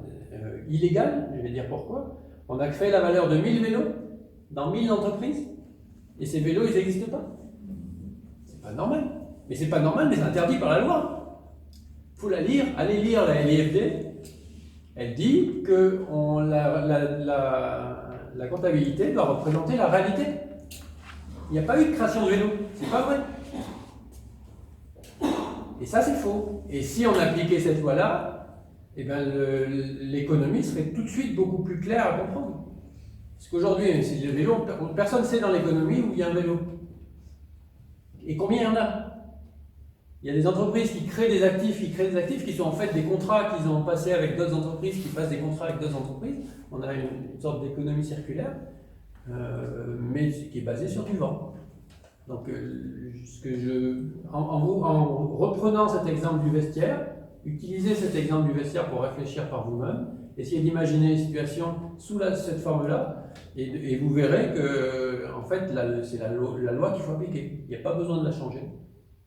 D: illégale, je vais dire pourquoi, on a créé la valeur de 1000 vélos dans 1000 entreprises. Et ces vélos, ils n'existent pas. C'est pas normal. Mais c'est pas normal, mais c'est interdit par la loi. Il faut la lire. Allez lire la LIFD. Elle dit que la comptabilité doit représenter la réalité. Il n'y a pas eu de création de vélo, c'est pas vrai. Et ça c'est faux. Et si on appliquait cette loi-là, eh ben l'économie serait tout de suite beaucoup plus claire à comprendre. Parce qu'aujourd'hui, c'est le vélo, personne ne sait dans l'économie où il y a un vélo. Et combien il y en a? Il y a des entreprises qui créent des actifs, qui sont en fait des contrats qu'ils ont passés avec d'autres entreprises, qui passent des contrats avec d'autres entreprises. On a une sorte d'économie circulaire, mais qui est basée sur du vent. Donc, en reprenant cet exemple du vestiaire, utilisez cet exemple du vestiaire pour réfléchir par vous-même, essayez d'imaginer les situations sous cette forme-là, et vous verrez que, en fait, c'est la loi qu'il faut appliquer. Il n'y a pas besoin de la changer,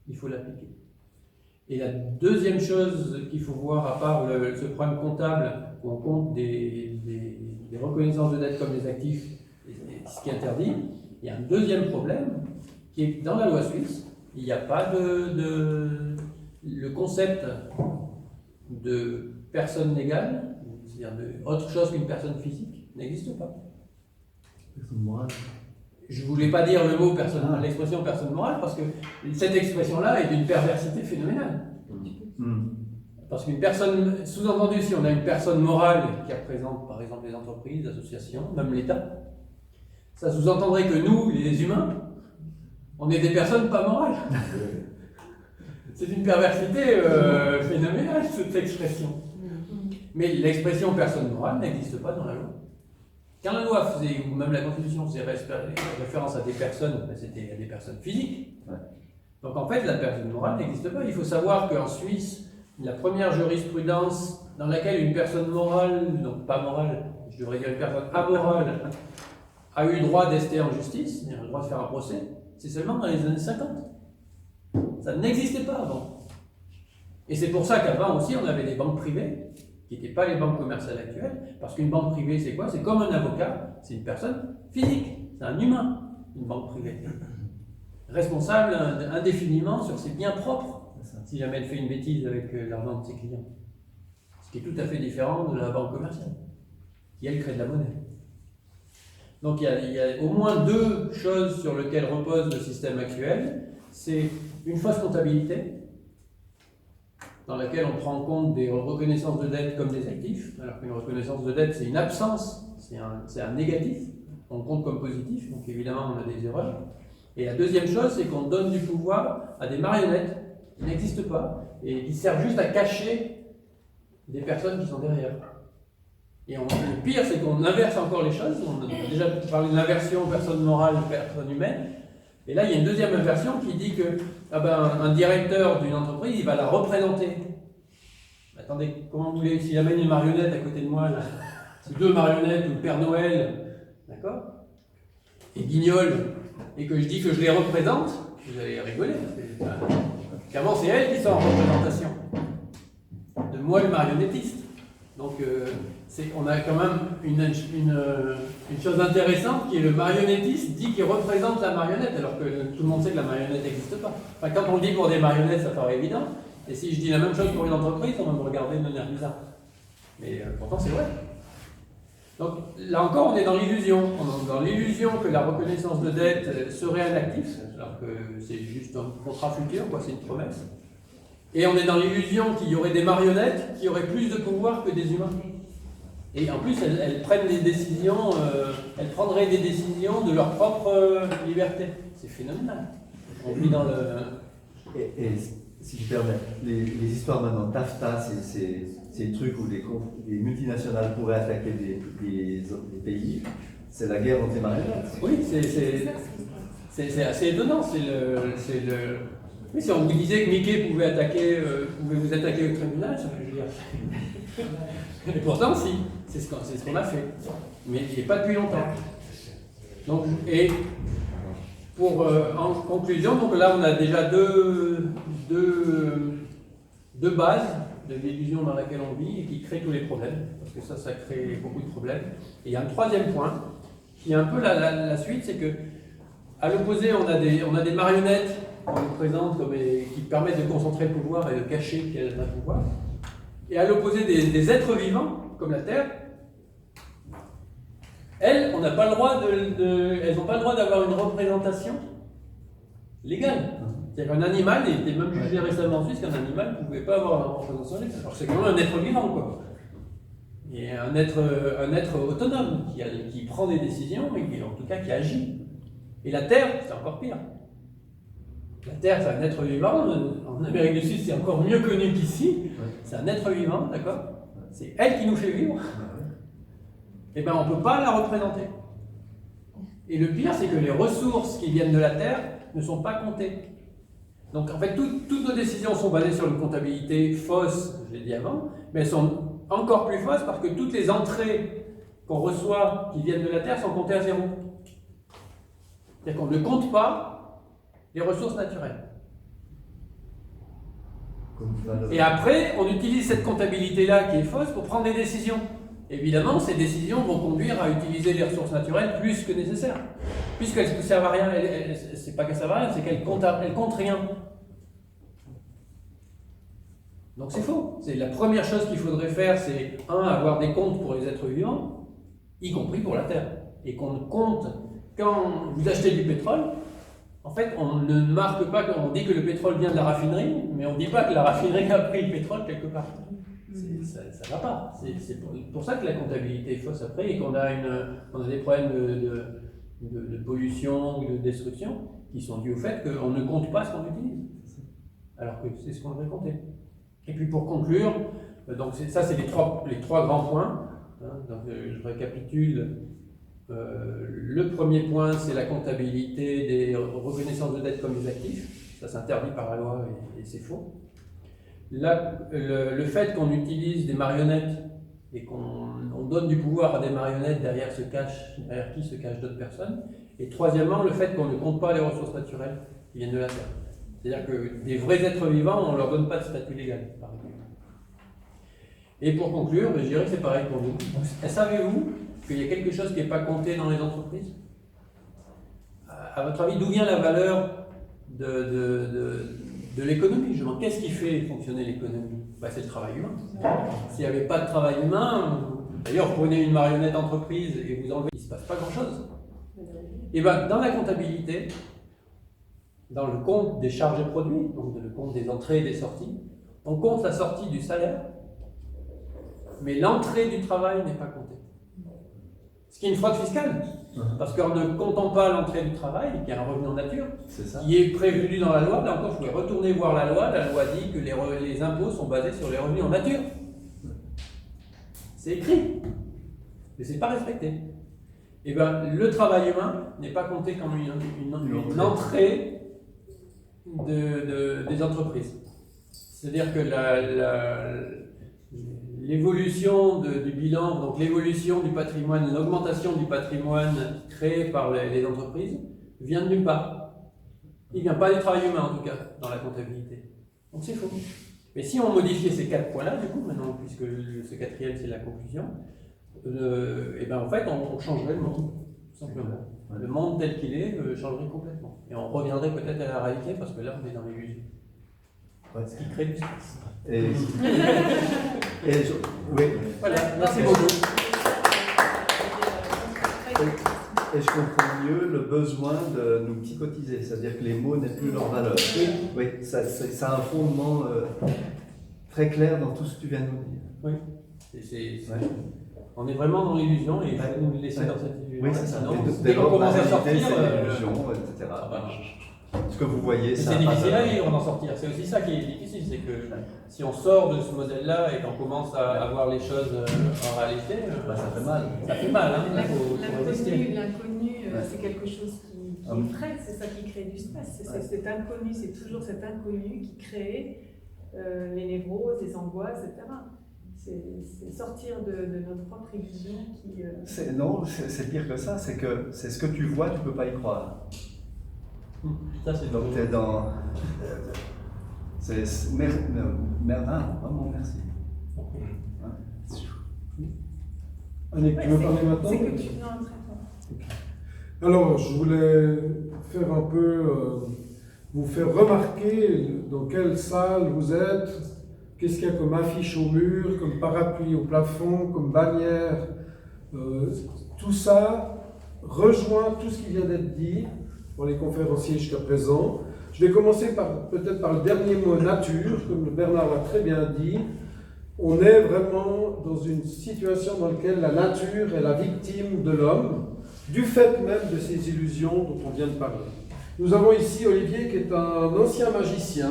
D: il faut l'appliquer. Et la deuxième chose qu'il faut voir, à part ce problème comptable où on compte des reconnaissances de dette comme des actifs, ce qui est interdit, il y a un deuxième problème qui est que dans la loi suisse, il n'y a pas le concept de personne légale, c'est-à-dire autre chose qu'une personne physique, n'existe pas.
B: Personne morale. Je
D: ne voulais pas dire l'expression personne morale parce que cette expression-là est d'une perversité phénoménale. Parce qu'une personne, sous-entendu, si on a une personne morale qui représente par exemple les entreprises, les associations, même l'État, ça sous-entendrait que nous, les humains, on est des personnes pas morales. C'est une perversité phénoménale, cette expression. Mais l'expression personne morale n'existe pas dans la loi. Quand la loi faisait, ou même la Constitution faisait référence à des personnes, c'était à des personnes physiques. Ouais. Donc en fait, la personne morale n'existe pas. Il faut savoir qu'en Suisse, la première jurisprudence dans laquelle une personne morale, donc pas morale, je devrais dire une personne amorale, a eu le droit d'ester en justice, a eu le droit de faire un procès, c'est seulement dans les années 50. Ça n'existait pas avant. Et c'est pour ça qu'avant aussi, on avait des banques privées, qui n'étaient pas les banques commerciales actuelles, parce qu'une banque privée, c'est quoi? C'est comme un avocat, c'est une personne physique, c'est un humain. une banque privée. Responsable indéfiniment sur ses biens propres, si jamais elle fait une bêtise avec l'argent de ses clients. Ce qui est tout à fait différent de la banque commerciale, qui elle crée de la monnaie. Donc il y a au moins deux choses sur lesquelles repose le système actuel. C'est une fausse comptabilité, dans laquelle on prend en compte des reconnaissances de dette comme des actifs, alors qu'une reconnaissance de dette c'est une absence, c'est un négatif, on compte comme positif, donc évidemment on a des erreurs. Et la deuxième chose, c'est qu'on donne du pouvoir à des marionnettes qui n'existent pas et qui servent juste à cacher des personnes qui sont derrière. Et le pire, c'est qu'on inverse encore les choses. On a déjà parlé de l'inversion personne morale, personne humaine. Et là, il y a une deuxième inversion qui dit que un directeur d'une entreprise, il va la représenter. Attendez, comment vous voulez, si j'amène une marionnette à côté de moi, là, c'est deux marionnettes ou le Père Noël, d'accord, et Guignol, et que je dis que je les représente, vous allez rigoler. Clairement, c'est elle qui sont en représentation de moi, le marionnettiste. Donc, on a quand même une chose intéressante qui est le marionnettiste dit qu'il représente la marionnette, alors que tout le monde sait que la marionnette n'existe pas. Enfin, quand on le dit pour des marionnettes, ça paraît évident. Et si je dis la même chose pour une entreprise, on va me regarder de manière bizarre. Mais pourtant, c'est vrai. Donc là encore, on est dans l'illusion. On est dans l'illusion que la reconnaissance de dette serait un actif, alors que c'est juste un contrat futur, quoi, c'est une promesse. Et on est dans l'illusion qu'il y aurait des marionnettes qui auraient plus de pouvoir que des humains. Et en plus, elles prennent des décisions, elles prendraient des décisions de leur propre liberté. C'est phénoménal. On vit dans le...
B: Et si tu permets, les histoires maintenant, TAFTA, c'est le truc où les multinationales pourraient attaquer des pays. C'est la guerre entre les marionnettes.
D: Oui, c'est assez étonnant. Oui, si on vous disait que Mickey pouvait vous attaquer au tribunal, ça veut dire. Et pourtant, si, c'est ce qu'on a fait. Mais il n'est pas depuis longtemps. Donc, et pour en conclusion, donc là on a déjà deux bases de l'illusion dans laquelle on vit et qui créent tous les problèmes, parce que ça crée beaucoup de problèmes. Et il y a un troisième point qui est un peu la suite, c'est que à l'opposé on a des marionnettes qu'on nous présente qui permettent de concentrer le pouvoir et de cacher qu'il y a un pouvoir. Et à l'opposé des êtres vivants, comme la Terre, elles, on n'a pas le droit elles n'ont pas le droit d'avoir une représentation légale. C'est-à-dire qu'un animal, il était même jugé récemment en Suisse qu'un animal ne pouvait pas avoir une représentation légale. Alors c'est quand même un être vivant, quoi. Et un être autonome, qui prend des décisions, mais en tout cas qui agit. Et la Terre, c'est encore pire. La Terre, c'est un être vivant. En Amérique du Sud, c'est encore mieux connu qu'ici. C'est un être vivant, d'accord? C'est elle qui nous fait vivre. Eh bien, on ne peut pas la représenter. Et le pire, c'est que les ressources qui viennent de la Terre ne sont pas comptées. Donc, en fait, toutes nos décisions sont basées sur une comptabilité fausse, je l'ai dit avant, mais elles sont encore plus fausses parce que toutes les entrées qu'on reçoit qui viennent de la Terre sont comptées à zéro. C'est-à-dire qu'on ne compte pas les ressources naturelles. Et après, on utilise cette comptabilité-là qui est fausse pour prendre des décisions. Évidemment, ces décisions vont conduire à utiliser les ressources naturelles plus que nécessaire. Puisqu'elles ne servent à rien, c'est pas qu'elles servent à rien, c'est qu'elles comptent rien. Donc c'est faux. C'est la première chose qu'il faudrait faire, c'est avoir des comptes pour les êtres vivants, y compris pour la Terre. Et qu'on compte, quand vous achetez du pétrole, en fait, on ne marque pas, on dit que le pétrole vient de la raffinerie, mais on ne dit pas que la raffinerie a pris le pétrole quelque part. Ça ne va pas. C'est pour ça que la comptabilité est fausse après et qu'on a des problèmes de pollution ou de destruction qui sont dus au fait qu'on ne compte pas ce qu'on utilise, alors que c'est ce qu'on devrait compter. Et puis pour conclure, donc ça c'est les trois grands points. Donc, je récapitule. Le premier point, c'est la comptabilité des reconnaissances de dette comme des actifs. Ça s'interdit par la loi et c'est faux. Là, le fait qu'on utilise des marionnettes et qu'on donne du pouvoir à des marionnettes derrière qui se cachent d'autres personnes. Et troisièmement, le fait qu'on ne compte pas les ressources naturelles qui viennent de la Terre. C'est-à-dire que des vrais êtres vivants, on ne leur donne pas de statut légal, par exemple. Et pour conclure, je dirais que c'est pareil pour nous. Savez-vous qu'il y a quelque chose qui n'est pas compté dans les entreprises? à votre avis, d'où vient la valeur de l'économie, justement? Qu'est-ce qui fait fonctionner l'économie? C'est le travail humain. S'il n'y avait pas de travail humain, d'ailleurs, vous prenez une marionnette entreprise et vous enlevez, il ne se passe pas grand-chose. Et dans la comptabilité, dans le compte des charges et produits, donc le compte des entrées et des sorties, on compte la sortie du salaire, mais l'entrée du travail n'est pas comptée. Ce qui est une fraude fiscale, parce qu'en ne comptant pas l'entrée du travail, qui est un revenu en nature, qui est prévu dans la loi, là encore, vous pouvez retourner voir la loi dit que les impôts sont basés sur les revenus en nature. C'est écrit, mais ce n'est pas respecté. Et le travail humain n'est pas compté comme une entrée des entreprises. C'est-à-dire que l'évolution du bilan, donc l'évolution du patrimoine, l'augmentation du patrimoine créé par les entreprises, vient de nulle part. Il ne vient pas du travail humain, en tout cas, dans la comptabilité. Donc c'est faux. Mais si on modifiait ces 4 points-là, du coup, maintenant, puisque ce 4e, c'est la conclusion, en fait, on changerait le monde, tout simplement. Le monde tel qu'il est changerait complètement. Et on reviendrait peut-être à la réalité, parce que là, on est dans l'illusion. Ce qui crée du stress.
B: Oui.
D: Voilà, merci beaucoup.
B: Et je comprends mieux le besoin de nous psychotiser, c'est-à-dire que les mots n'aient plus leur valeur. Oui, ça a un fondement très clair dans tout ce que tu viens de nous dire.
D: Oui. On est vraiment dans l'illusion et il faut nous laisser dans cette illusion.
B: Oui, c'est ça.
D: Sinon,
B: Dès
D: dès qu'on
B: lors, la
D: commence à
B: réalité,
D: sortir,
B: c'est l'illusion, etc. Ce que vous voyez,
D: c'est difficile à vivre d'en sortir. C'est aussi ça qui est difficile, c'est que si on sort de ce modèle-là et qu'on commence à voir les choses en réalité,
B: ça fait mal.
D: Ça fait mal, hein.
E: L'inconnu, c'est quelque chose qui effraie, c'est ça qui crée du stress. Cet inconnu, c'est toujours cet inconnu qui crée les névroses, les angoisses, etc. C'est sortir de notre propre illusion qui...
B: Non, c'est pire que ça, c'est que c'est ce que tu vois, tu ne peux pas y croire.
D: Ça, c'est
B: donc tu es dans... Merlin, vraiment merci.
A: Annick, tu veux parler maintenant?
E: C'est que tu... Non, très
A: Alors, je voulais faire un peu... vous faire remarquer dans quelle salle vous êtes, qu'est-ce qu'il y a comme affiche au mur, comme parapluie au plafond, comme bannière. Tout ça rejoint tout ce qui vient d'être dit pour les conférenciers jusqu'à présent. Je vais commencer peut-être par le dernier mot, nature, comme Bernard l'a très bien dit. On est vraiment dans une situation dans laquelle la nature est la victime de l'homme, du fait même de ces illusions dont on vient de parler. Nous avons ici Olivier qui est un ancien magicien.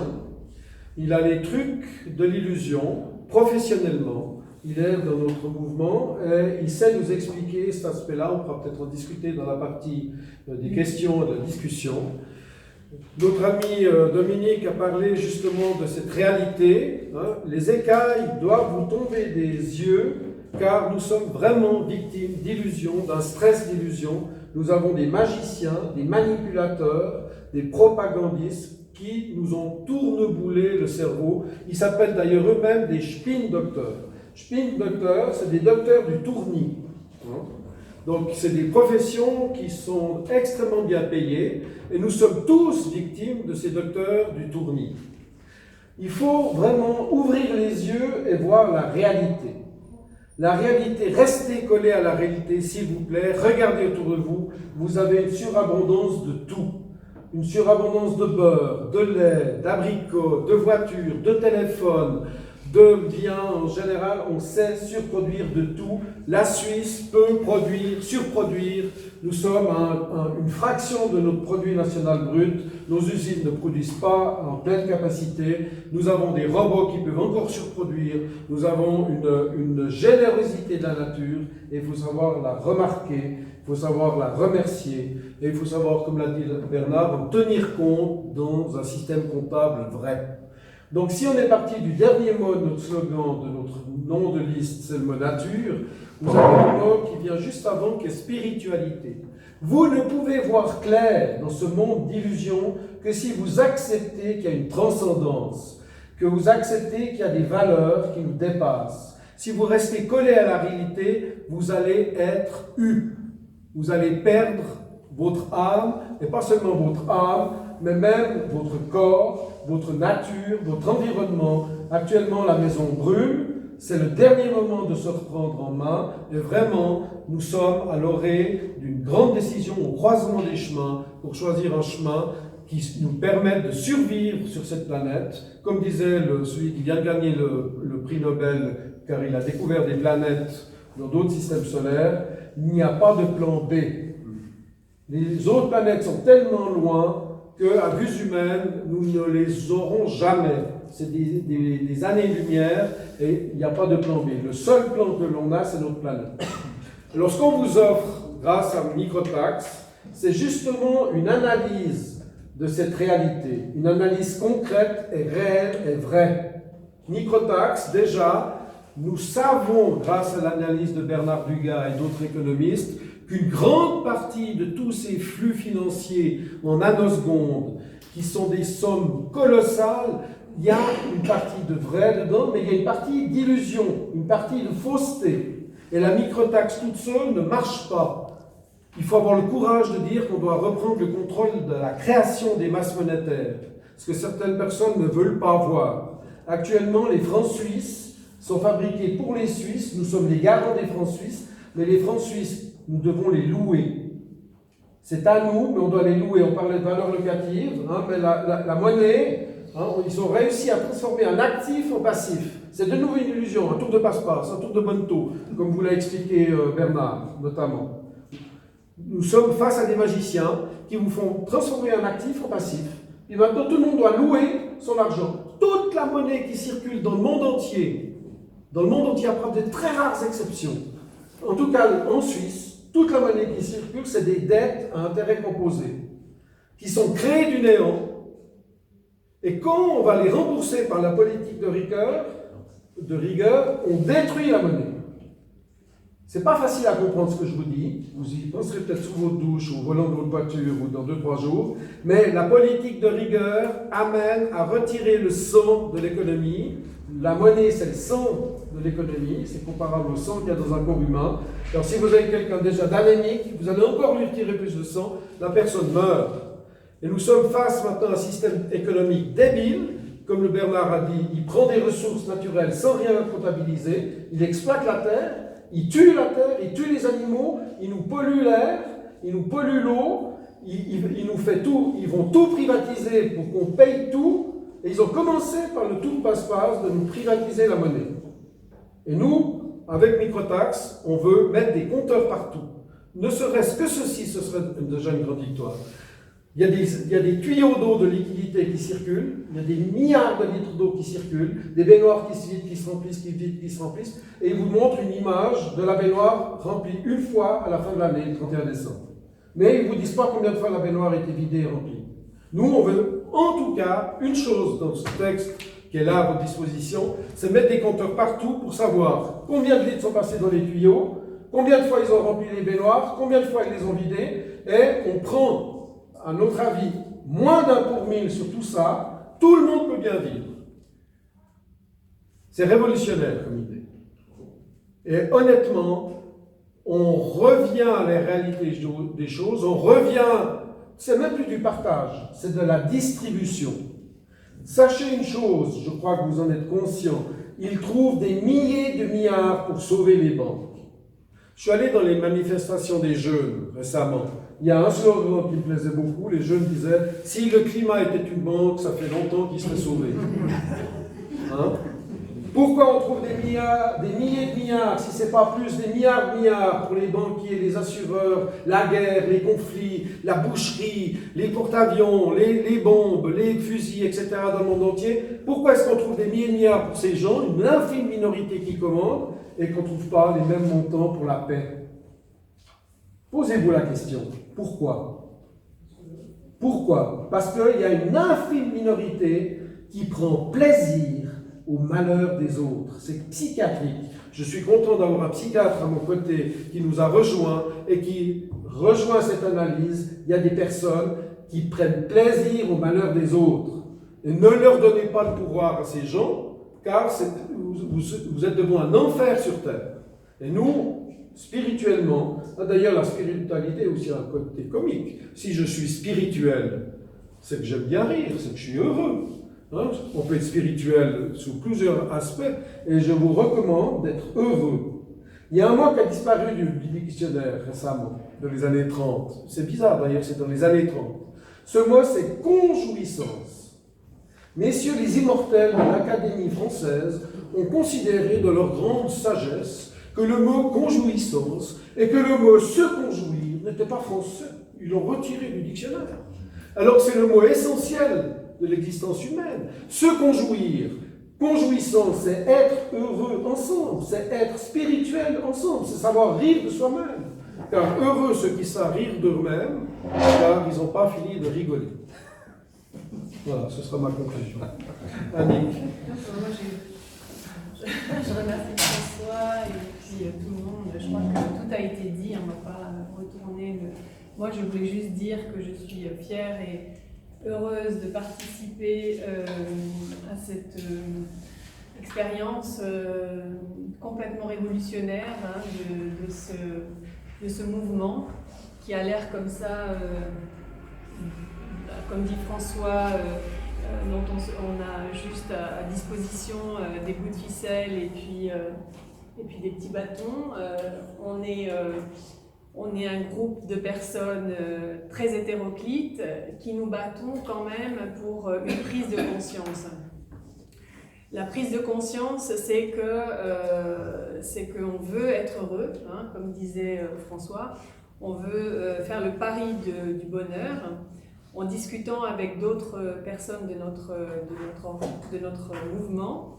A: Il a les trucs de l'illusion, professionnellement. Il est dans notre mouvement et il sait nous expliquer cet aspect-là. On pourra peut-être en discuter dans la partie des questions et de la discussion. Notre ami Dominique a parlé justement de cette réalité. Les écailles doivent vous tomber des yeux car nous sommes vraiment victimes d'illusions, d'un stress d'illusions. Nous avons des magiciens, des manipulateurs, des propagandistes qui nous ont tourneboulé le cerveau. Ils s'appellent d'ailleurs eux-mêmes des Spin-docteurs. Spin-docteurs, c'est des docteurs du tournis. Donc, c'est des professions qui sont extrêmement bien payées et nous sommes tous victimes de ces docteurs du tournis. Il faut vraiment ouvrir les yeux et voir la réalité. La réalité, restez collés à la réalité, s'il vous plaît. Regardez autour de vous, vous avez une surabondance de tout. Une surabondance de beurre, de lait, d'abricots, de voitures, de téléphones, de biens en général. On sait surproduire de tout. La Suisse peut produire, surproduire. Nous sommes une fraction de notre produit national brut. Nos usines ne produisent pas en pleine capacité. Nous avons des robots qui peuvent encore surproduire. Nous avons une générosité de la nature et il faut savoir la remarquer, il faut savoir la remercier et il faut savoir, comme l'a dit Bernard, en tenir compte dans un système comptable vrai. Donc si on est parti du dernier mot de notre slogan, de notre nom de liste, c'est le mot nature, nous avons un mot qui vient juste avant qui est spiritualité. Vous ne pouvez voir clair dans ce monde d'illusions que si vous acceptez qu'il y a une transcendance, que vous acceptez qu'il y a des valeurs qui nous dépassent. Si vous restez collé à la réalité, vous allez être eu. Vous allez perdre votre âme et pas seulement votre âme, mais même votre corps, votre nature, votre environnement. Actuellement, la maison brûle, c'est le dernier moment de se reprendre en main, et vraiment, nous sommes à l'orée d'une grande décision au croisement des chemins pour choisir un chemin qui nous permette de survivre sur cette planète. Comme disait celui qui vient de gagner le prix Nobel, car il a découvert des planètes dans d'autres systèmes solaires, il n'y a pas de plan B. Les autres planètes sont tellement loin qu'à vue humaine, nous ne les aurons jamais. C'est des années-lumière et il n'y a pas de plan B. Le seul plan que l'on a, c'est notre planète. Lorsqu'on vous offre, grâce à Microtax, c'est justement une analyse de cette réalité, une analyse concrète et réelle et vraie. Microtax, déjà, nous savons, grâce à l'analyse de Bernard Dugas et d'autres économistes, qu'une grande partie de tous ces flux financiers en nanosecondes, qui sont des sommes colossales, il y a une partie de vrai dedans, mais il y a une partie d'illusion, une partie de fausseté. Et la microtaxe toute seule ne marche pas. Il faut avoir le courage de dire qu'on doit reprendre le contrôle de la création des masses monétaires, ce que certaines personnes ne veulent pas voir. Actuellement, les francs suisses sont fabriqués pour les Suisses, nous sommes les garants des francs suisses, mais les francs suisses, nous devons les louer. C'est à nous, mais on doit les louer. On parlait de valeur locative, mais la monnaie, ils ont réussi à transformer un actif en passif. C'est de nouveau une illusion, un tour de passe-passe, un tour de bonneteau, comme vous l'a expliqué Bernard, notamment. Nous sommes face à des magiciens qui vous font transformer un actif en passif. Et maintenant, tout le monde doit louer son argent. Toute la monnaie qui circule dans le monde entier, à part de très rares exceptions, en tout cas en Suisse, toute la monnaie qui circule, c'est des dettes à intérêt composé, qui sont créées du néant. Et quand on va les rembourser par la politique de rigueur, on détruit la monnaie. C'est pas facile à comprendre ce que je vous dis. Vous y penserez peut-être sous votre douche, ou au volant de votre voiture, ou dans 2-3 jours. Mais la politique de rigueur amène à retirer le sang de l'économie. La monnaie, c'est le sang de l'économie. C'est comparable au sang qu'il y a dans un corps humain. Alors si vous avez quelqu'un déjà d'anémique, vous allez encore lui retirer plus de sang, la personne meurt. Et nous sommes face maintenant à un système économique débile. Comme le Bernard a dit, il prend des ressources naturelles sans rien comptabiliser. Il exploite la terre. Il tue la terre, il tue les animaux, il nous pollue l'air, il nous pollue l'eau, il nous fait tout, ils vont tout privatiser pour qu'on paye tout, et ils ont commencé par le tout passe-passe de nous privatiser la monnaie. Et nous, avec Microtax, on veut mettre des compteurs partout. Ne serait-ce que ceci, ce serait déjà une grande victoire. Il y a des tuyaux d'eau de liquidité qui circulent, il y a des milliards de litres d'eau qui circulent, des baignoires qui se vident, qui se remplissent, qui se vident, qui se remplissent, et ils vous montrent une image de la baignoire remplie une fois à la fin de l'année, le 31 décembre. Mais ils ne vous disent pas combien de fois la baignoire a été vidée et remplie. Nous, on veut en tout cas une chose dans ce texte qui est là à votre disposition, c'est mettre des compteurs partout pour savoir combien de litres sont passés dans les tuyaux, combien de fois ils ont rempli les baignoires, combien de fois ils les ont vidés, et on prend, à notre avis, moins d'un pour mille sur tout ça, tout le monde peut bien vivre. C'est révolutionnaire comme idée. Et honnêtement, on revient à la réalité des choses, on revient, c'est même plus du partage, c'est de la distribution. Sachez une chose, je crois que vous en êtes conscient, ils trouvent des milliers de milliards pour sauver les banques. Je suis allé dans les manifestations des jeunes récemment. Il y a un slogan qui me plaisait beaucoup, les jeunes disaient « Si le climat était une banque, ça fait longtemps qu'il serait sauvé. » Pourquoi on trouve des milliers de milliards, si ce n'est pas plus, des milliards de milliards pour les banquiers, les assureurs, la guerre, les conflits, la boucherie, les porte-avions, les bombes, les fusils, etc. dans le monde entier? Pourquoi est-ce qu'on trouve des milliers de milliards pour ces gens, une infime minorité qui commande, et qu'on ne trouve pas les mêmes montants pour la paix? Posez-vous la question. Pourquoi? Pourquoi? Parce qu'il y a une infime minorité qui prend plaisir au malheur des autres. C'est psychiatrique. Je suis content d'avoir un psychiatre à mon côté qui nous a rejoints et qui rejoint cette analyse. Il y a des personnes qui prennent plaisir au malheur des autres. Et ne leur donnez pas le pouvoir à ces gens, car vous êtes devant un enfer sur terre. Et nous, spirituellement. D'ailleurs, la spiritualité aussi a un côté comique. Si je suis spirituel, c'est que j'aime bien rire, c'est que je suis heureux. Hein? On peut être spirituel sous plusieurs aspects, et je vous recommande d'être heureux. Il y a un mot qui a disparu du dictionnaire récemment, dans les années 30. C'est bizarre d'ailleurs, c'est dans les années 30. Ce mot, c'est conjouissance. Messieurs les immortels de l'Académie française ont considéré de leur grande sagesse que le mot conjouissance et que le mot se conjouir n'était pas français. Ils l'ont retiré du dictionnaire. Alors que c'est le mot essentiel de l'existence humaine. Se conjouir, conjouissance, c'est être heureux ensemble, c'est être spirituel ensemble, c'est savoir rire de soi-même. Car heureux ceux qui savent rire d'eux-mêmes, car ils n'ont pas fini de rigoler. Voilà, ce sera ma conclusion. Annick.
E: Moi, je remercie François et puis tout le monde. Je crois que tout a été dit, on ne va pas retourner. Moi, je voulais juste dire que je suis fière et heureuse de participer à cette expérience complètement révolutionnaire hein, de ce mouvement qui a l'air comme ça, comme dit François, dont on a juste à disposition des bouts de ficelle et puis des petits bâtons. On est un groupe de personnes très hétéroclites qui nous battons quand même pour une prise de conscience. La prise de conscience, c'est qu'on veut être heureux, hein, comme disait François. On veut faire le pari du bonheur en discutant avec d'autres personnes de notre mouvement.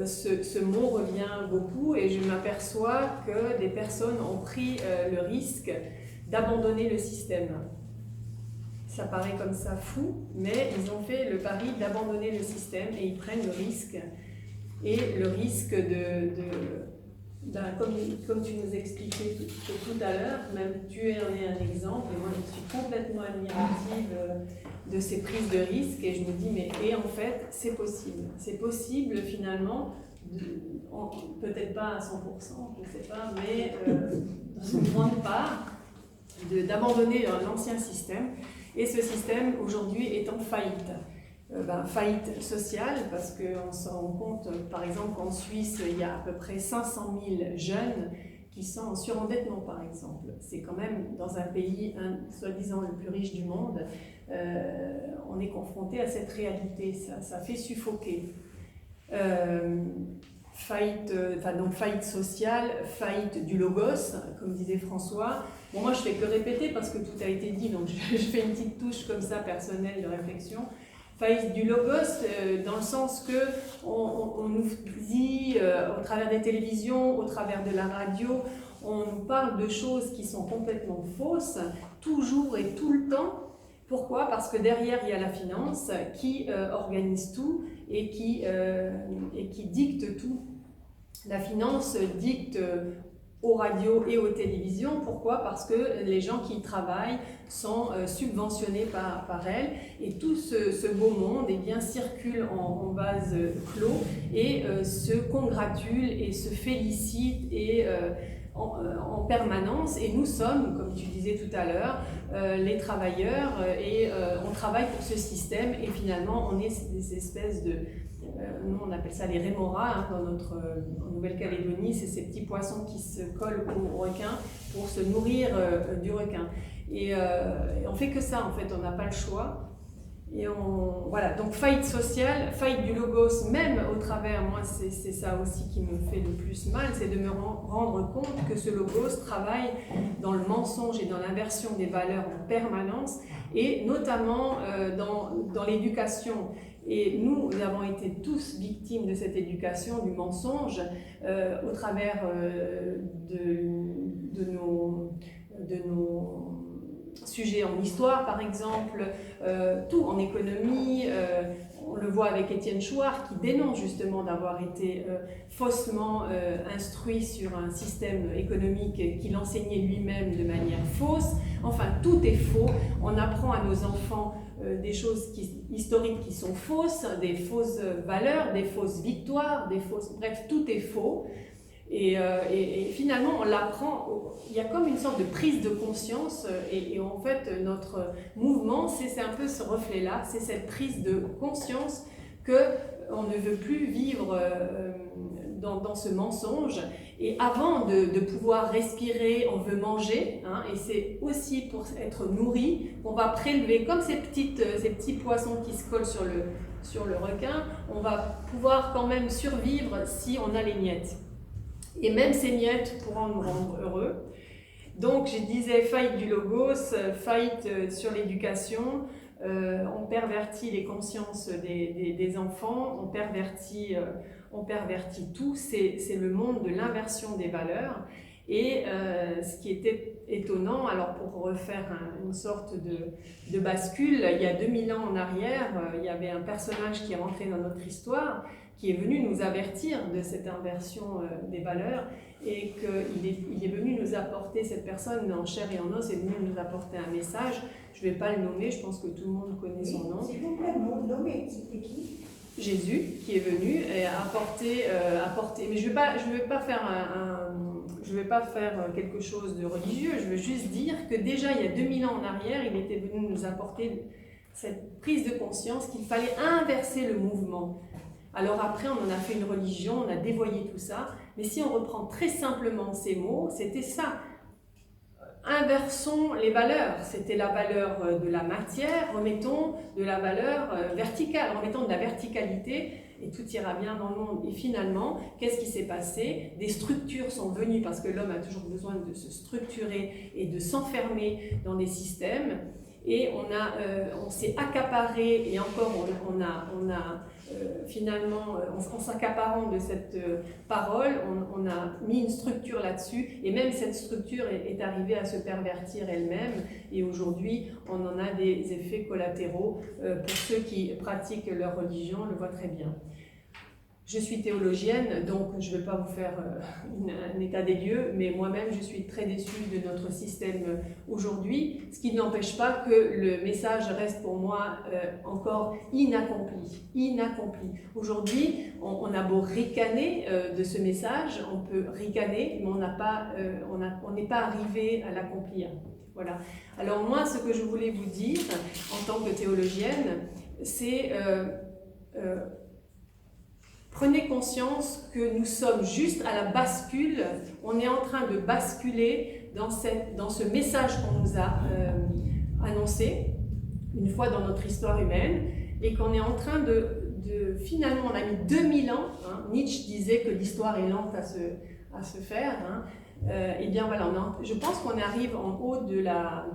E: Ce mot revient beaucoup et je m'aperçois que des personnes ont pris le risque d'abandonner le système. Ça paraît comme ça fou, mais ils ont fait le pari d'abandonner le système et ils prennent le risque. Et le risque comme tu nous expliquais tout à l'heure, même tu en es un exemple, et moi je suis complètement admirative de ces prises de risque et je me dis, et en fait, c'est possible. C'est possible finalement, peut-être pas à 100%, je ne sais pas, mais dans une grande part, d'abandonner l'ancien système. Et ce système, aujourd'hui, est en faillite. Faillite sociale, parce qu'on se rend compte, par exemple, qu'en Suisse, il y a à peu près 500 000 jeunes qui sont en surendettement, par exemple. C'est quand même dans un pays, soi-disant le plus riche du monde, on est confronté à cette réalité, ça fait suffoquer. Faillite sociale, faillite du logos, comme disait François. Bon, moi, je fais que répéter parce que tout a été dit, donc je fais une petite touche comme ça, personnelle, de réflexion. Faillite du logos, dans le sens que on nous dit, au travers des télévisions, au travers de la radio, on nous parle de choses qui sont complètement fausses, toujours et tout le temps. Pourquoi ? Parce que derrière, il y a la finance qui organise tout et qui dicte tout. La finance dicte aux radios et aux télévisions. Pourquoi ? Parce que les gens qui y travaillent sont subventionnés par elles et tout ce beau monde circule en vase clos et se congratule et se félicite en permanence. Et nous sommes, comme tu disais tout à l'heure, les travailleurs et on travaille pour ce système et finalement on est des espèces de... nous on appelle ça les rémoras en Nouvelle-Calédonie, c'est ces petits poissons qui se collent au requin pour se nourrir du requin. Et on fait que ça en fait, on n'a pas le choix. Et voilà, donc faillite sociale, faillite du logos, même au travers, moi c'est ça aussi qui me fait le plus mal, c'est de me rendre compte que ce logos travaille dans le mensonge et dans l'inversion des valeurs en permanence, et notamment dans l'éducation. Et nous avons été tous victimes de cette éducation, du mensonge, au travers de nos sujets en histoire, par exemple, tout en économie. On le voit avec Étienne Chouard qui dénonce justement d'avoir été faussement instruit sur un système économique qu'il enseignait lui-même de manière fausse. Enfin, tout est faux. On apprend à nos enfants des choses historiques qui sont fausses, des fausses valeurs, des fausses victoires, bref, tout est faux. Et finalement, on l'apprend, il y a comme une sorte de prise de conscience, et en fait, notre mouvement, c'est un peu ce reflet-là, c'est cette prise de conscience qu'on ne veut plus vivre dans ce mensonge. Et avant de pouvoir respirer, on veut manger, hein, et c'est aussi pour être nourri qu'on va prélever, comme ces petits poissons qui se collent sur le requin, on va pouvoir quand même survivre si on a les miettes. Et même ces miettes pourront nous rendre heureux. Donc je disais faillite du logos, faillite sur l'éducation, on pervertit les consciences des enfants, on pervertit tout, c'est le monde de l'inversion des valeurs. Et ce qui était étonnant, alors pour refaire une sorte de bascule, il y a 2000 ans en arrière, il y avait un personnage qui est rentré dans notre histoire, qui est venu nous avertir de cette inversion des valeurs, et qu'il est venu nous apporter, cette personne en chair et en os est venue nous apporter un message. Je ne vais pas le nommer, je pense que tout le monde connaît son nom.
F: S'il vous plaît, nommez, c'était qui?
E: Jésus qui est venu et apporter, mais je vais pas faire quelque chose de religieux, je veux juste dire que déjà il y a 2000 ans en arrière, il était venu nous apporter cette prise de conscience qu'il fallait inverser le mouvement. Alors après, on en a fait une religion, on a dévoyé tout ça, mais si on reprend très simplement ces mots, c'était ça. Inversons les valeurs, c'était la valeur de la matière, remettons de la valeur verticale, remettons de la verticalité et tout ira bien dans le monde. Et finalement, qu'est-ce qui s'est passé? Des structures sont venues parce que l'homme a toujours besoin de se structurer et de s'enfermer dans des systèmes. Et on s'est accaparé, et encore finalement, en s'accaparant de cette parole, on a mis une structure là-dessus, et même cette structure est arrivée à se pervertir elle-même, et aujourd'hui, on en a des effets collatéraux. Pour ceux qui pratiquent leur religion, le voient très bien. Je suis théologienne, donc je ne vais pas vous faire un état des lieux, mais moi-même je suis très déçue de notre système aujourd'hui, ce qui n'empêche pas que le message reste pour moi encore inaccompli. Aujourd'hui, on a beau ricaner de ce message, on peut ricaner, mais on n'est pas arrivé à l'accomplir. Voilà. Alors moi, ce que je voulais vous dire en tant que théologienne, c'est prenez conscience que nous sommes juste à la bascule, on est en train de basculer dans ce message qu'on nous a annoncé, une fois dans notre histoire humaine, et qu'on est en train finalement, on a mis 2000 ans, hein, Nietzsche disait que l'histoire est lente à se faire, hein, et bien voilà, je pense qu'on arrive en haut de la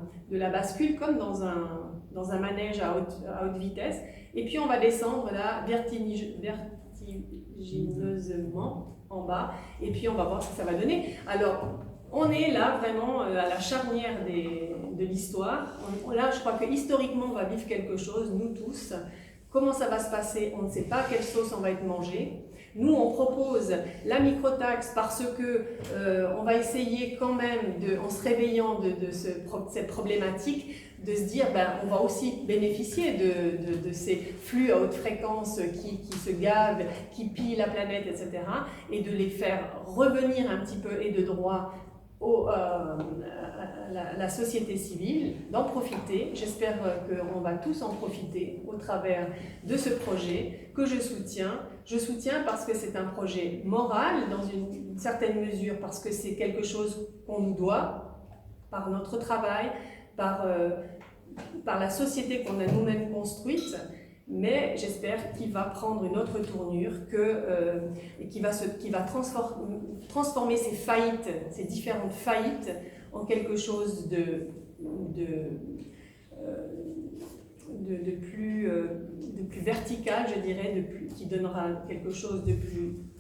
E: bascule, comme dans un manège à haute vitesse, et puis on va descendre là, vertigineusement en bas, et puis on va voir ce que ça va donner. Alors, on est là vraiment à la charnière de l'histoire. Là, je crois que historiquement, on va vivre quelque chose, nous tous. Comment ça va se passer? On ne sait pas quelle sauce on va être mangé. Nous, on propose la microtaxe parce que on va essayer quand même, en se réveillant de cette problématique, de se dire on va aussi bénéficier de ces flux à haute fréquence qui se gavent, qui pillent la planète, etc. et de les faire revenir un petit peu et de droit à la société civile, d'en profiter. J'espère qu'on va tous en profiter au travers de ce projet que je soutiens. Je soutiens parce que c'est un projet moral dans une certaine mesure, parce que c'est quelque chose qu'on nous doit par notre travail, par la société qu'on a nous-mêmes construite, mais j'espère qu'il va prendre une autre tournure et qui va transformer ces faillites, ces différentes faillites, en quelque chose de plus vertical, je dirais, qui donnera quelque chose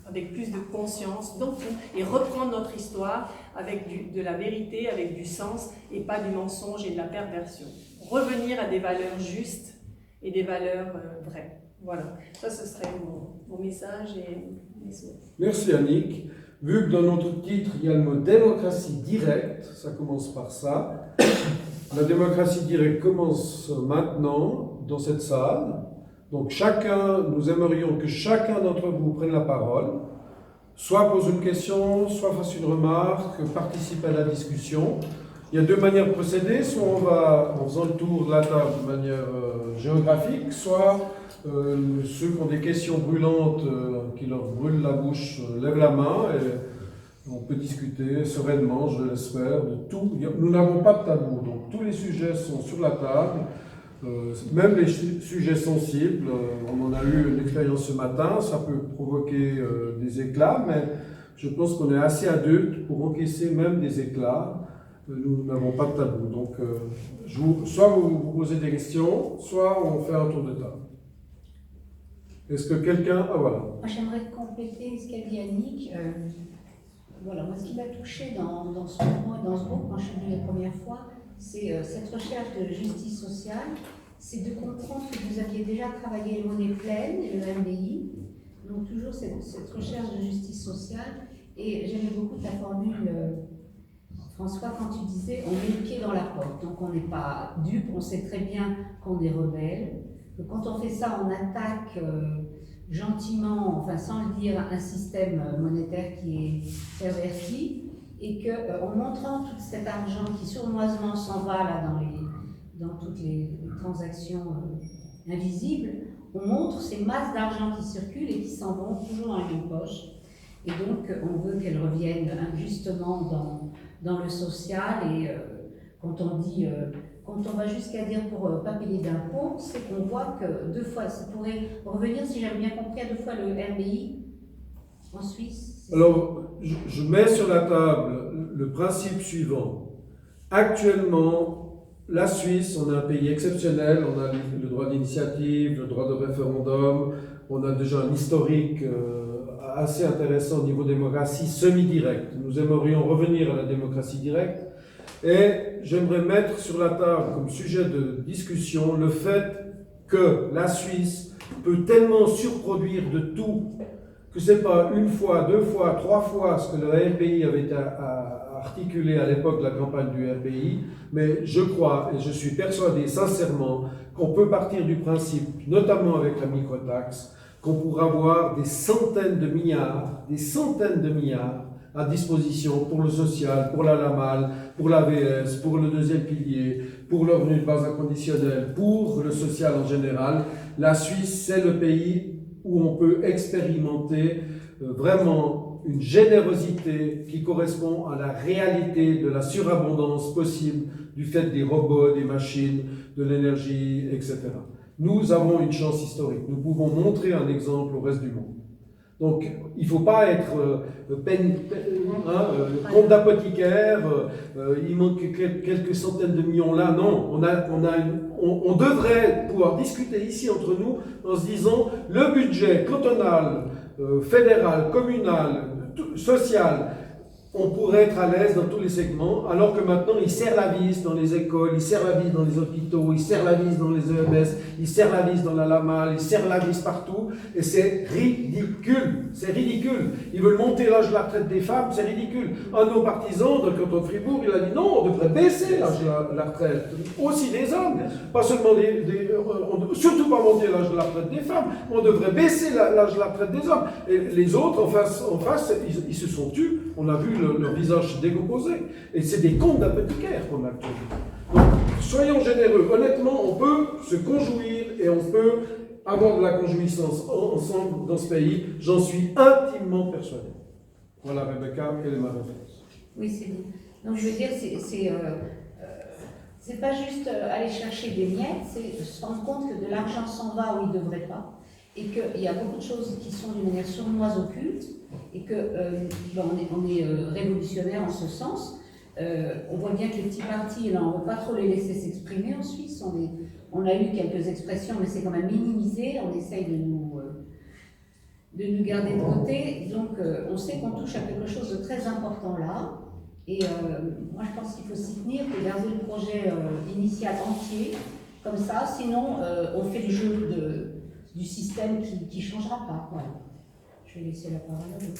E: avec plus de conscience dans tout, et reprendre notre histoire avec de la vérité, avec du sens, et pas du mensonge et de la perversion. Revenir à des valeurs justes et des valeurs vraies. Voilà, ça ce serait mon message et mes souhaits.
A: Merci Annick. Vu que dans notre titre, il y a le mot démocratie directe, ça commence par ça. La démocratie directe commence maintenant, dans cette salle. Donc nous aimerions que chacun d'entre vous prenne la parole soit pose une question, soit fasse une remarque, participe à la discussion. Il y a deux manières de procéder, soit on va en faisant le tour de la table de manière géographique, soit ceux qui ont des questions brûlantes qui leur brûlent la bouche lèvent la main et on peut discuter sereinement, je l'espère, de tout. Nous n'avons pas de tabou, donc tous les sujets sont sur la table, même les sujets sensibles. On en a eu une expérience ce matin, ça peut provoquer des éclats, mais je pense qu'on est assez adultes pour encaisser même des éclats. Nous n'avons pas de tabou, donc soit vous posez des questions, soit on fait un tour de table. Est-ce que quelqu'un... Ah voilà.
G: Moi, j'aimerais compléter ce qu'a dit Annick. Voilà, moi, ce qui m'a touchée dans ce mouvement et dans ce groupe, quand je suis venue la première fois, c'est cette recherche de justice sociale, c'est de comprendre que vous aviez déjà travaillé les monnaies pleines, le MBI, donc toujours cette recherche de justice sociale, et j'aimais beaucoup ta formule, François, quand tu disais, on met le pied dans la porte, donc on n'est pas dupe, on sait très bien qu'on est rebelle, que quand on fait ça, on attaque gentiment, enfin sans le dire, un système monétaire qui est perverti, et qu'en montrant tout cet argent qui sournoisement s'en va là dans toutes les transactions invisibles, on montre ces masses d'argent qui circulent et qui s'en vont toujours dans les mêmes poches. Et donc on veut qu'elles reviennent justement dans le social, et quand on dit, quand on va jusqu'à dire pour ne pas payer d'impôts, c'est qu'on voit que 2 fois, ça pourrait revenir, si j'avais bien compris, à 2 fois le RBI en Suisse.
A: Alors, je mets sur la table le principe suivant. Actuellement, la Suisse, on est un pays exceptionnel, on a le droit d'initiative, le droit de référendum, on a déjà un historique assez intéressant au niveau démocratie semi-directe. Nous aimerions revenir à la démocratie directe. Et j'aimerais mettre sur la table comme sujet de discussion le fait que la Suisse peut tellement surproduire de tout que ce n'est pas 1 fois, 2 fois, 3 fois ce que le RBI avait articulé à l'époque de la campagne du RBI, mais je crois et je suis persuadé sincèrement qu'on peut partir du principe, notamment avec la microtaxe, qu'on pourra avoir des centaines de milliards à disposition pour le social, pour la LAMAL, pour l'AVS, pour le deuxième pilier, pour le revenu de base inconditionnel, pour le social en général. La Suisse, c'est le pays où on peut expérimenter vraiment une générosité qui correspond à la réalité de la surabondance possible du fait des robots, des machines, de l'énergie, etc. Nous avons une chance historique. Nous pouvons montrer un exemple au reste du monde. Donc, il ne faut pas être compte d'apothicaire, il manque quelques centaines de millions là. Non, on devrait pouvoir discuter ici entre nous en se disant le budget cantonal, fédéral, communal, social, on pourrait être à l'aise dans tous les segments, alors que maintenant il serre la vis dans les écoles, il serre la vis dans les hôpitaux, il serre la vis dans les EMS, il serre la vis dans la LAMAL, il serre la vis partout, et c'est ridicule, c'est ridicule. Ils veulent monter l'âge de la retraite des femmes, c'est ridicule. Un de nos partisans de canton de Fribourg, il a dit non, on devrait baisser l'âge de la retraite, aussi des hommes, pas seulement surtout pas monter l'âge de la retraite des femmes, on devrait baisser l'âge de la retraite des hommes. Et les autres en face ils se sont tus, on a vu leur visage décomposé. Et c'est des comptes d'apothicaires qu'on a actuellement. Donc, soyons généreux. Honnêtement, on peut se conjouir et on peut avoir de la conjouissance ensemble dans ce pays. J'en suis intimement persuadé. Voilà, Rebecca, quelle est ma réponse?
G: Oui, c'est bien. Donc, je veux dire, c'est pas juste aller chercher des miettes, c'est se rendre compte que de l'argent s'en va où il ne devrait pas, et qu'il y a beaucoup de choses qui sont d'une manière sournoise occulte, et que on est révolutionnaire en ce sens. On voit bien que les petits partis, là, on ne veut pas trop les laisser s'exprimer en Suisse. On a eu quelques expressions, mais c'est quand même minimisé. On essaye de nous garder de côté. Donc, on sait qu'on touche à quelque chose de très important là. Et moi, je pense qu'il faut s'y tenir, et garder le projet initial entier, comme ça. Sinon, on fait le jeu du système qui ne changera pas. Voilà. Je vais laisser la parole à vous.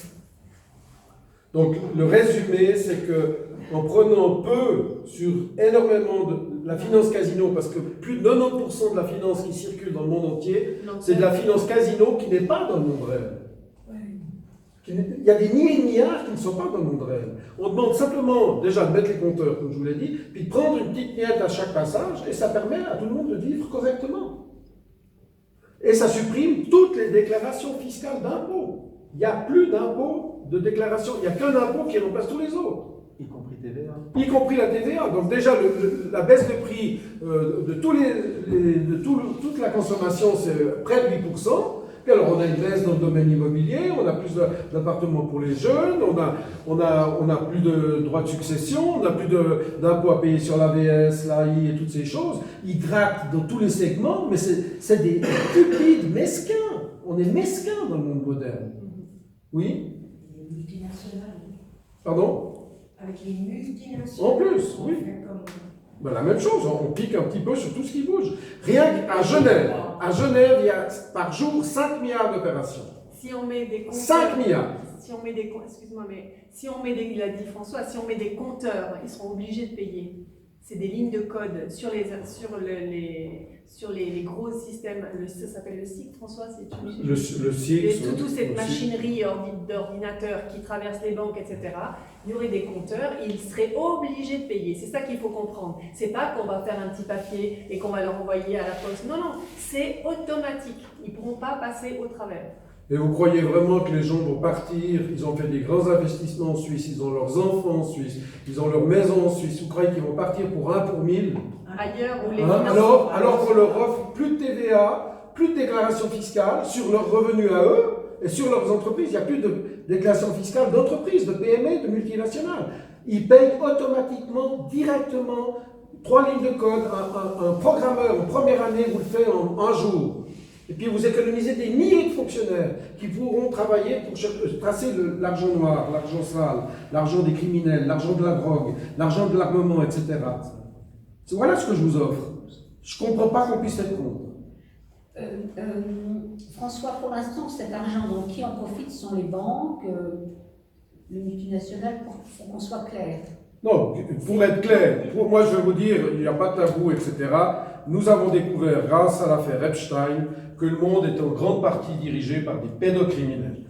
A: Donc, le résumé, c'est que en prenant peu sur énormément de la finance casino, parce que plus de 90% de la finance qui circule dans le monde entier, c'est de la finance casino qui n'est pas dans le monde réel. Il y a des milliards qui ne sont pas dans le monde réel. On demande simplement déjà de mettre les compteurs, comme je vous l'ai dit, puis de prendre une petite miette à chaque passage, et ça permet à tout le monde de vivre correctement. Et ça supprime toutes les déclarations fiscales d'impôts. Il n'y a plus d'impôts de déclaration, il n'y a qu'un impôt qui remplace tous les autres.
B: Y compris TVA.
A: Y compris la TVA. Donc déjà, la baisse de prix de toute la consommation, c'est près de 8%. Puis alors on a une baisse dans le domaine immobilier, on a plus d'appartements pour les jeunes, on a plus de droits de succession, on a plus d'impôts à payer sur l'AVS, l'AI et toutes ces choses. Ils grattent dans tous les segments, mais c'est des stupides, mesquins. On est mesquins dans le monde moderne. Oui?
F: Les multinationales.
A: Pardon?
F: Avec les multinationales.
A: En plus, oui. Ben, la même chose, on pique un petit peu sur tout ce qui bouge. Rien qu'à Genève, il y a par jour 5 milliards d'opérations.
E: Si on met des compteurs,
A: 5 milliards.
E: Si on met des, excuse-moi, mais si on met des, il a dit François, si on met des compteurs, ils seront obligés de payer. C'est des lignes de code sur les gros systèmes. Ça s'appelle le SIC, François, c'est
A: Le SIC.
E: Toute cette machinerie d'ordinateurs qui traverse les banques, etc. Il y aurait des compteurs, ils seraient obligés de payer. C'est ça qu'il faut comprendre. C'est pas qu'on va faire un petit papier et qu'on va leur envoyer à la poste. Non, non, c'est automatique. Ils ne pourront pas passer au travers.
A: Et vous croyez vraiment que les gens vont partir, ils ont fait des grands investissements en Suisse, ils ont leurs enfants en Suisse, ils ont leur maison en Suisse, vous croyez qu'ils vont partir pour 1 pour 1000?
E: Ailleurs où les
A: alors qu'on leur offre plus de TVA, plus de déclaration fiscale sur leurs revenus à eux et sur leurs entreprises. Il n'y a plus de déclaration fiscale d'entreprises, de PME, de multinationales. Ils payent automatiquement, directement, 3 lignes de code. Un programmeur en première année vous le fait en 1 jour. Et puis vous économisez des milliers de fonctionnaires qui pourront travailler pour tracer l'argent noir, l'argent sale, l'argent des criminels, l'argent de la drogue, l'argent de l'armement, etc. Voilà ce que je vous offre. Je ne comprends pas qu'on puisse être contre.
G: François, pour l'instant, cet argent, donc, qui en profite sont les banques, le multinational, pour qu'on soit clair.
A: Non, pour être clair, moi je vais vous dire, il n'y a pas de tabou, etc. Nous avons découvert, grâce à l'affaire Epstein, que le monde est en grande partie dirigé par des pédocriminels.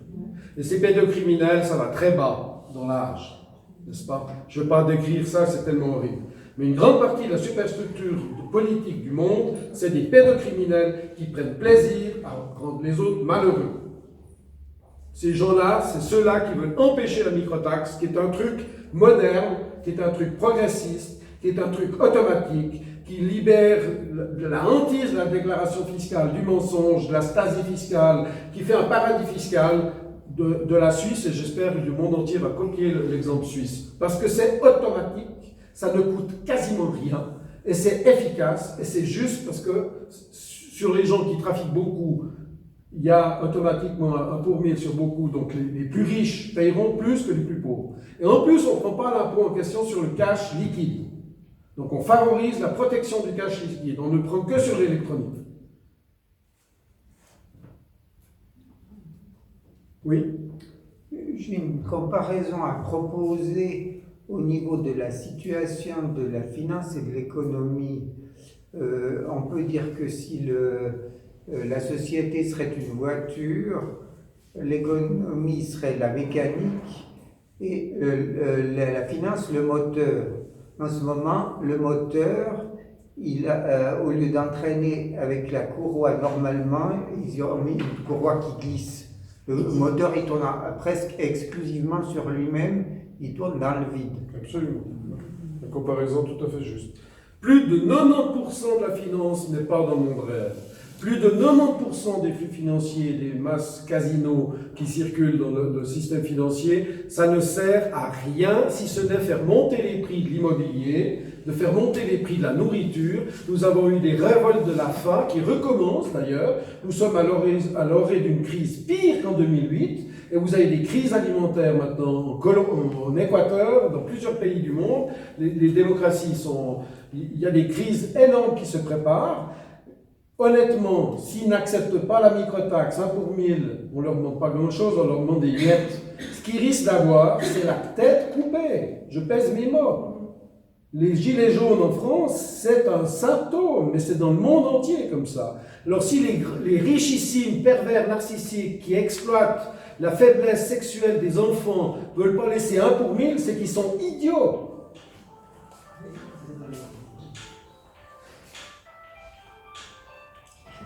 A: Et ces pédocriminels, ça va très bas dans l'âge, n'est-ce pas? Je ne vais pas décrire ça, c'est tellement horrible. Mais une grande partie de la superstructure politique du monde, c'est des pédocriminels qui prennent plaisir à rendre les autres malheureux. Ces gens-là, c'est ceux-là qui veulent empêcher la microtaxe, qui est un truc moderne, qui est un truc progressiste, qui est un truc automatique, qui libère de la hantise de la déclaration fiscale, du mensonge, de la stasie fiscale, qui fait un paradis fiscal de la Suisse, et j'espère que le monde entier va copier l'exemple suisse. Parce que c'est automatique, ça ne coûte quasiment rien, et c'est efficace, et c'est juste parce que sur les gens qui trafiquent beaucoup, il y a automatiquement 1 pour 1000 sur beaucoup, donc les plus riches paieront plus que les plus pauvres. Et en plus, on ne prend pas l'impôt en question sur le cash liquide. Donc on favorise la protection du cash liquide, on ne prend que sur l'électronique. Oui?
H: J'ai une comparaison à proposer au niveau de la situation de la finance et de l'économie. On peut dire que si la société serait une voiture, l'économie serait la mécanique et la finance le moteur. En ce moment, le moteur, au lieu d'entraîner avec la courroie normalement, ils ont mis une courroie qui glisse. Le moteur, il tourne presque exclusivement sur lui-même, il tourne dans le vide.
A: Absolument. La comparaison tout à fait juste. Plus de 90% de la finance n'est pas dans le monde réel. Plus de 90% des flux financiers, des masses casinos qui circulent dans le système financier, ça ne sert à rien si ce n'est faire monter les prix de l'immobilier, de faire monter les prix de la nourriture. Nous avons eu des révoltes de la faim qui recommencent d'ailleurs. Nous sommes à l'orée d'une crise pire qu'en 2008. Et vous avez des crises alimentaires maintenant en Équateur, dans plusieurs pays du monde. Les démocraties sont... Il y a des crises énormes qui se préparent. Honnêtement, s'ils n'acceptent pas la microtaxe 1 pour 1000, on ne leur demande pas grand-chose, on leur demande des miettes. Ce qu'ils risquent d'avoir, c'est la tête coupée. Je pèse mes mots. Les gilets jaunes en France, c'est un symptôme, mais c'est dans le monde entier comme ça. Alors si les richissimes, pervers, narcissiques qui exploitent la faiblesse sexuelle des enfants ne veulent pas laisser 1 pour 1000, c'est qu'ils sont idiots.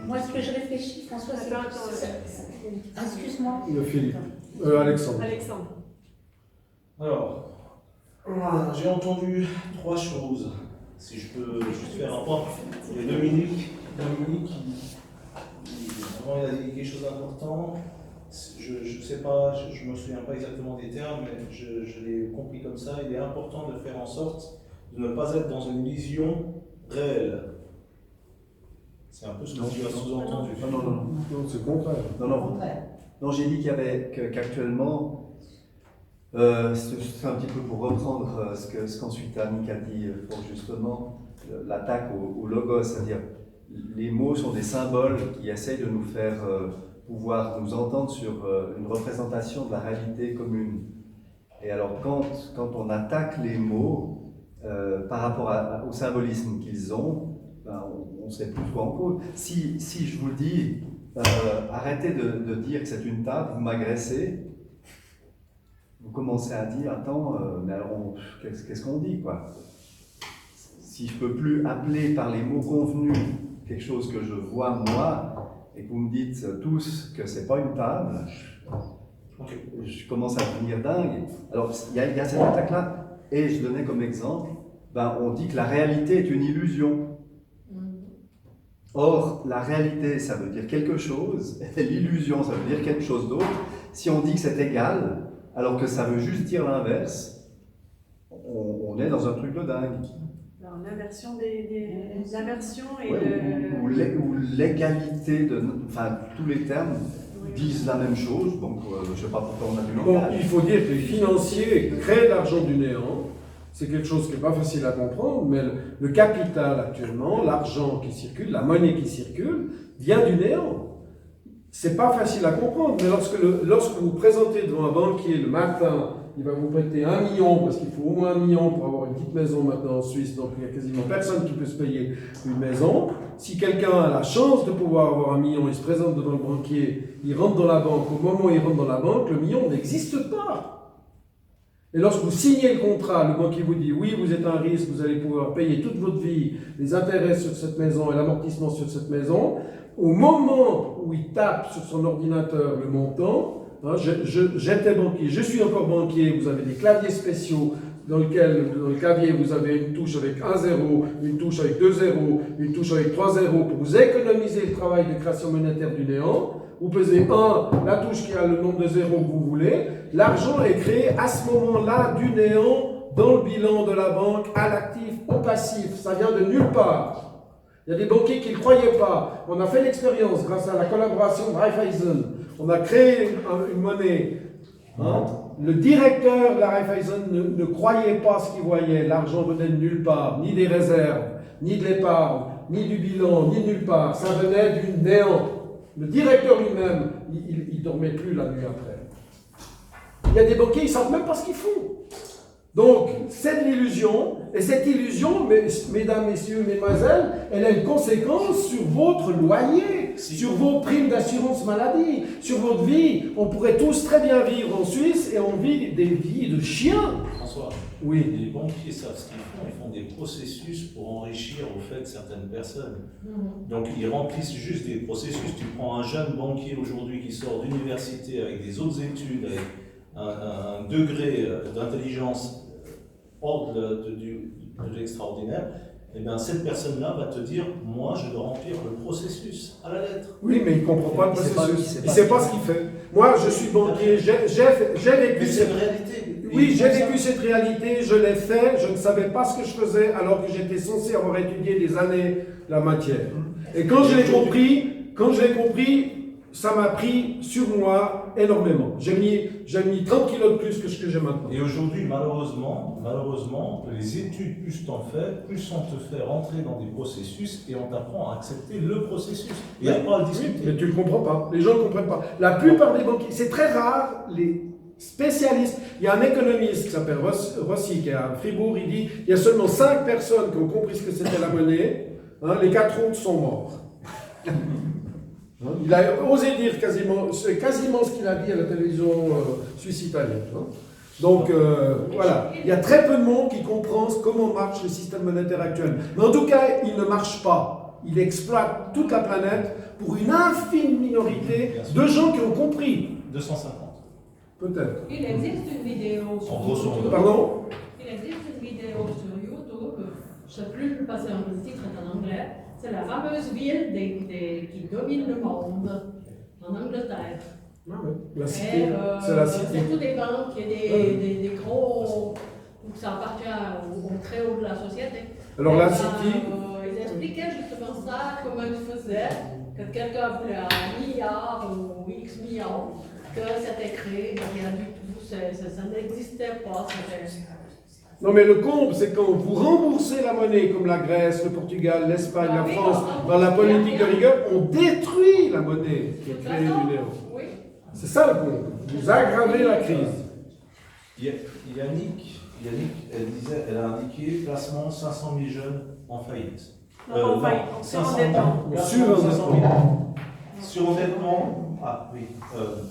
G: Moi, ce que je réfléchis, François, c'est... Ah, excuse-moi.
A: Philippe. Alexandre.
E: Alexandre.
I: Alors, j'ai entendu 3 choses. Si je peux juste faire un point. Il y a Dominique vraiment, il a dit quelque chose d'important. Je sais pas, je me souviens pas exactement des termes, mais je l'ai compris comme ça. Il est important de faire en sorte de ne pas être dans une vision réelle. C'est un peu ce que tu as sous-entendu.
A: Non, c'est le contraire.
B: Non, j'ai dit qu'actuellement, c'est un petit peu pour reprendre ce qu'ensuite Annick a dit pour justement l'attaque au logos, c'est-à-dire les mots sont des symboles qui essayent de nous faire pouvoir nous entendre sur une représentation de la réalité commune. Et alors quand on attaque les mots par rapport au symbolisme qu'ils ont, ben, on ne sait plus quoi en cause. Si je vous dis, arrêtez de dire que c'est une table, vous m'agressez, vous commencez à dire, attends, mais alors qu'est-ce qu'on dit, quoi? Si je ne peux plus appeler par les mots convenus quelque chose que je vois moi, et que vous me dites tous que c'est pas une table, je commence à devenir dingue. Alors, il y a cette attaque-là, et je donnais comme exemple, ben, on dit que la réalité est une illusion. Or, la réalité, ça veut dire quelque chose, et l'illusion, ça veut dire quelque chose d'autre. Si on dit que c'est égal, alors que ça veut juste dire l'inverse, on est dans un truc de dingue.
E: Alors, l'inversion l'inversion et
B: ouais, ou l'égalité, enfin, tous les termes disent la même chose, donc je ne sais pas pourquoi on a du langage.
A: Il faut dire que les financiers créent l'argent du néant. C'est quelque chose qui n'est pas facile à comprendre, mais le capital actuellement, l'argent qui circule, la monnaie qui circule, vient du néant. C'est pas facile à comprendre, mais lorsque vous vous présentez devant un banquier le matin, il va vous prêter 1 million, parce qu'il faut au moins 1 million pour avoir une petite maison maintenant en Suisse, donc il n'y a quasiment personne qui peut se payer une maison. Si quelqu'un a la chance de pouvoir avoir 1 million, il se présente devant le banquier, il rentre dans la banque, au moment où il rentre dans la banque, le million n'existe pas. Et lorsque vous signez le contrat, le banquier vous dit oui, vous êtes un risque, vous allez pouvoir payer toute votre vie les intérêts sur cette maison et l'amortissement sur cette maison. Au moment où il tape sur son ordinateur le montant, hein, j'étais banquier, je suis encore banquier, vous avez des claviers spéciaux dans le clavier vous avez une touche avec 1 zéro, une touche avec 2 zéros, une touche avec 3 zéros pour vous économiser le travail de création monétaire du néant. Vous pesez 1, la touche qui a le nombre de zéros que vous voulez. L'argent est créé à ce moment-là du néant dans le bilan de la banque, à l'actif, au passif. Ça vient de nulle part. Il y a des banquiers qui ne le croyaient pas. On a fait l'expérience grâce à la collaboration de Raiffeisen. On a créé une monnaie. Hein? Le directeur de la Raiffeisen ne croyait pas ce qu'il voyait. L'argent venait de nulle part, ni des réserves, ni de l'épargne, ni du bilan, ni de nulle part. Ça venait du néant. Le directeur lui-même, il ne dormait plus la nuit après. Il y a des banquiers, ils ne savent même pas ce qu'ils font. Donc, c'est de l'illusion, et cette illusion, mesdames, messieurs, mesdemoiselles, elle a une conséquence sur votre loyer, sur vos primes d'assurance maladie, sur votre vie. On pourrait tous très bien vivre en Suisse, et on vit des vies de chiens.
I: François,
A: oui.
I: Les banquiers savent ce qu'ils font, ils font des processus pour enrichir au fait certaines personnes. Donc ils remplissent juste des processus. Tu prends un jeune banquier aujourd'hui qui sort d'université avec des autres études, avec un degré d'intelligence hors de l'extraordinaire, et bien cette personne-là va te dire, moi je dois remplir le processus à la lettre.
A: Oui, mais il ne comprend pas le processus. Il ne sait pas ce qu'il fait. Moi, je suis banquier, j'ai vécu
I: cette réalité.
A: Oui, j'ai vécu cette réalité, je l'ai fait, je ne savais pas ce que je faisais alors que j'étais censé avoir étudié des années la matière. Et quand je l'ai compris, ça m'a pris sur moi énormément. J'ai mis 30 kilos de plus que ce que j'ai maintenant.
I: Et aujourd'hui, malheureusement, les études, plus t'en fais, plus on te fait rentrer dans des processus et on t'apprend à accepter le processus et à pas le discuter.
A: Mais tu ne le comprends pas, les gens ne comprennent pas. La plupart des banquiers, c'est très rare, les spécialistes. Il y a un économiste qui s'appelle Rossi, qui est à Fribourg, il dit il y a seulement 5 personnes qui ont compris ce que c'était la monnaie, hein, les 4 autres sont morts. Hein, il a osé dire quasiment, c'est quasiment ce qu'il a dit à la télévision suisse italienne. Hein. Donc voilà, il y a très peu de monde qui comprend comment marche le système monétaire actuel. Mais en tout cas, il ne marche pas. Il exploite toute la planète pour une infime minorité de gens qui ont compris.
I: 250.
A: Peut-être.
F: Il existe une vidéo sur
I: En grosso modo.
F: YouTube.
A: Pardon?
F: Il existe une vidéo sur YouTube, je ne sais plus parce que le titre est en anglais. C'est la fameuse ville qui domine le monde, en Angleterre.
A: Ah ouais. La
F: Et,
A: cité, c'est la cité.
F: c'est tous des banques et des gros. Ça appartient au très haut de la société.
A: Alors
F: Et
A: la
F: ben,
A: city,
F: ils expliquaient justement ça, comment ils faisaient, que quelqu'un voulait 1 milliard ou X millions, que c'était créé, rien du tout, ça n'existait pas.
A: non mais le comble, c'est quand vous remboursez la monnaie comme la Grèce, le Portugal, l'Espagne, la
F: Ah oui,
A: France,
F: on
A: dans la
F: rembourse
A: politique de
F: bien.
A: rigueur, on détruit la monnaie qui est
F: De toute
A: créée
F: façon,
A: du néo.
F: oui.
A: C'est ça le comble. Vous aggravez la crise.
I: Yannick, elle a indiqué placement 500 000 jeunes en faillite.
E: Non, en faillite, en
I: 500
E: surendettement.
I: placement 500 000. Surendettement,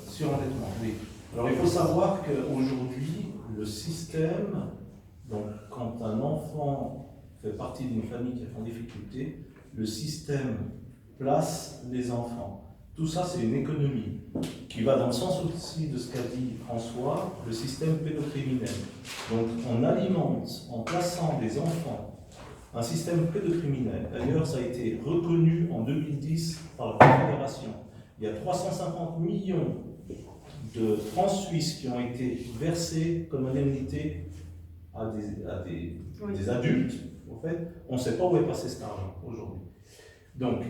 I: surendettement, oui. Alors il faut savoir qu'aujourd'hui, le système, donc quand un enfant fait partie d'une famille qui est en difficulté, le système place les enfants. Tout ça, c'est une économie qui va dans le sens aussi de ce qu'a dit François, le système pédocriminel. Donc on alimente, en plaçant des enfants, un système pédocriminel. D'ailleurs, ça a été reconnu en 2010 par la Confédération. Il y a 350 millions de francs suisses qui ont été versés comme indemnité à des adultes. En fait, on ne sait pas où est passé cet argent aujourd'hui. Donc,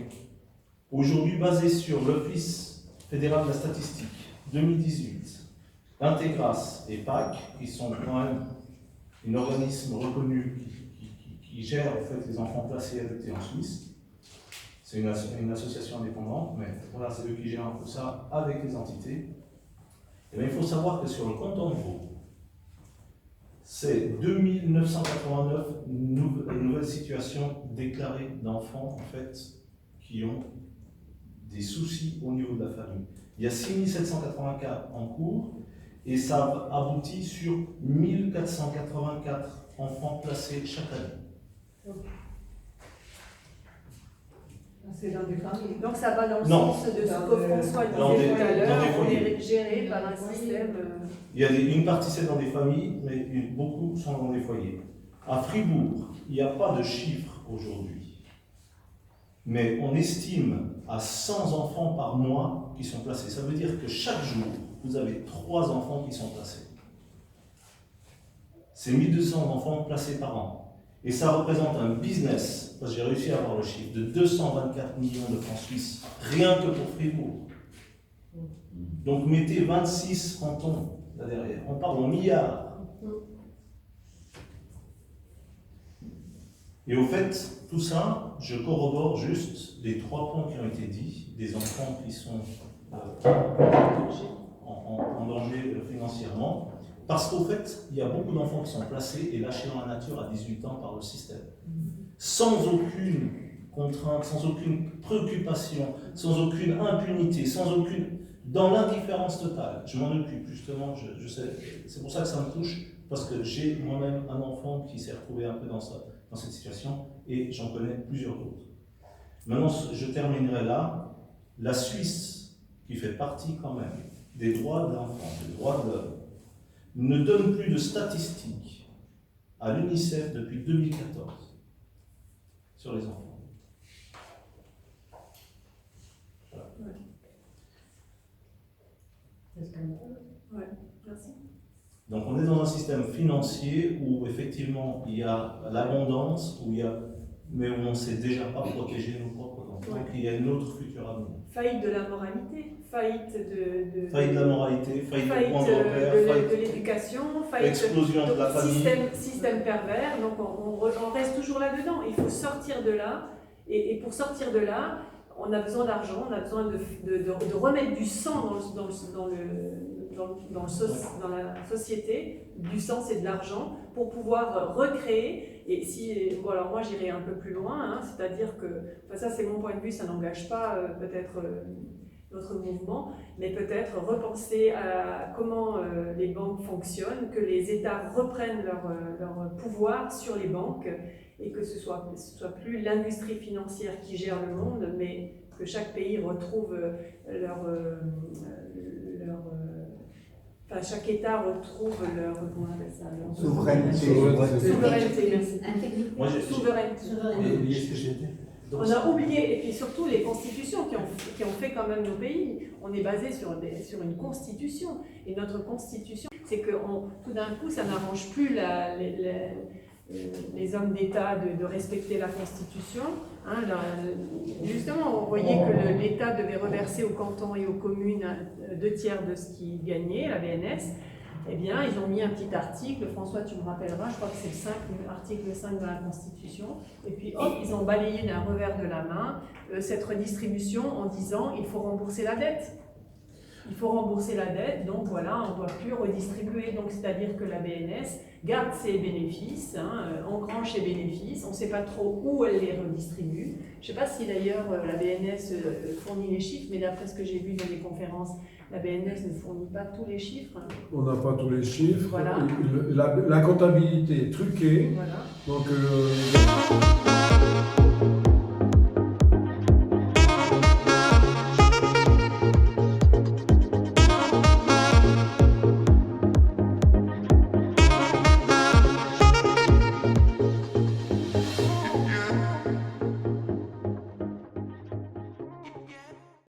I: aujourd'hui, basé sur l'Office fédéral de la statistique 2018, Integras et PAC, qui sont quand même un organisme reconnu qui gère en fait les enfants placés et adoptés en Suisse. C'est une association indépendante, mais voilà, c'est eux qui gèrent un peu ça avec les entités. Et bien, il faut savoir que sur le compte en gros, c'est 2989 nouvelles situations déclarées d'enfants en fait qui ont des soucis au niveau de la famille. Il y a 6780 cas en cours et ça aboutit sur 1484 enfants placés chaque année.
E: C'est dans des familles. Donc ça va dans le
I: Non.
E: sens de ce que François
I: Dans
E: disait
I: des-
E: tout à l'heure,
I: dans des
E: on
I: foyers.
E: est géré par un système.
I: Il y a une partie c'est dans des familles, mais beaucoup sont dans des foyers. À Fribourg, il n'y a pas de chiffres aujourd'hui, mais on estime à 100 enfants par mois qui sont placés. Ça veut dire que chaque jour, vous avez 3 enfants qui sont placés. C'est 1200 enfants placés par an. Et ça représente un business, parce que j'ai réussi à avoir le chiffre, de 224 millions de francs suisses, rien que pour Fribourg. Donc mettez 26 cantons là derrière, on parle en milliards. Et au fait, tout ça, je corrobore juste les 3 points qui ont été dits, des enfants qui sont en danger financièrement, parce qu'au fait, il y a beaucoup d'enfants qui sont placés et lâchés dans la nature à 18 ans par le système, sans aucune contrainte, sans aucune préoccupation, sans aucune impunité, sans aucune... dans l'indifférence totale. Je m'en occupe justement, je sais, c'est pour ça que ça me touche, parce que j'ai moi-même un enfant qui s'est retrouvé un peu dans cette situation, et j'en connais plusieurs autres. Maintenant, je terminerai là. La Suisse, qui fait partie quand même des droits de l'enfant, des droits de l'homme, ne donne plus de statistiques à l'UNICEF depuis 2014 sur les enfants. Voilà.
E: Ouais, merci.
I: Donc on est dans un système financier où effectivement il y a l'abondance, mais où on ne sait déjà pas protéger nos propres enfants. Donc il y a une autre future avenir.
E: Faillite de la moralité, faillite de
I: la moralité, faillite du point de
E: de
I: repère,
E: l'éducation, faillite
I: explosion de la famille.
E: système pervers, donc on reste toujours là-dedans. Il faut sortir de là, et pour sortir de là, on a besoin d'argent, on a besoin de remettre du sang dans la société, du sens et de l'argent, pour pouvoir recréer Et si, bon, alors moi j'irai un peu plus loin, hein, c'est-à-dire que, enfin ça c'est mon point de vue, ça n'engage pas peut-être notre mouvement, mais peut-être repenser à comment les banques fonctionnent, que les États reprennent leur pouvoir sur les banques et que ce soit plus l'industrie financière qui gère le monde, mais que chaque pays retrouve enfin, chaque État retrouve comment on appelle ça, souveraineté, merci.
I: Moi,
E: Souveraineté. On a oublié, et puis surtout les constitutions qui ont fait quand même nos pays. On est basé sur une constitution. Et notre constitution, c'est que tout d'un coup, ça n'arrange plus les hommes d'État de respecter la constitution. Hein, justement, on voyait que l'État devait reverser aux cantons et aux communes 2/3 de ce qu'ils gagnaient, la BNS. Eh bien, ils ont mis un petit article, François, tu me rappelleras, je crois que c'est l'article 5 de la Constitution, et puis hop, ils ont balayé d'un revers de la main cette redistribution en disant il faut rembourser la dette. Il faut rembourser la dette, donc voilà, on ne doit plus redistribuer. Donc c'est-à-dire que la BNS garde ses bénéfices, engrange ses bénéfices, on ne sait pas trop où elle les redistribue. Je ne sais pas si d'ailleurs la BNS fournit les chiffres, mais d'après ce que j'ai vu dans les conférences, la BNS ne fournit pas tous les chiffres.
A: On n'a pas tous les chiffres.
E: Voilà.
A: La comptabilité est truquée.
E: Voilà.
A: Donc,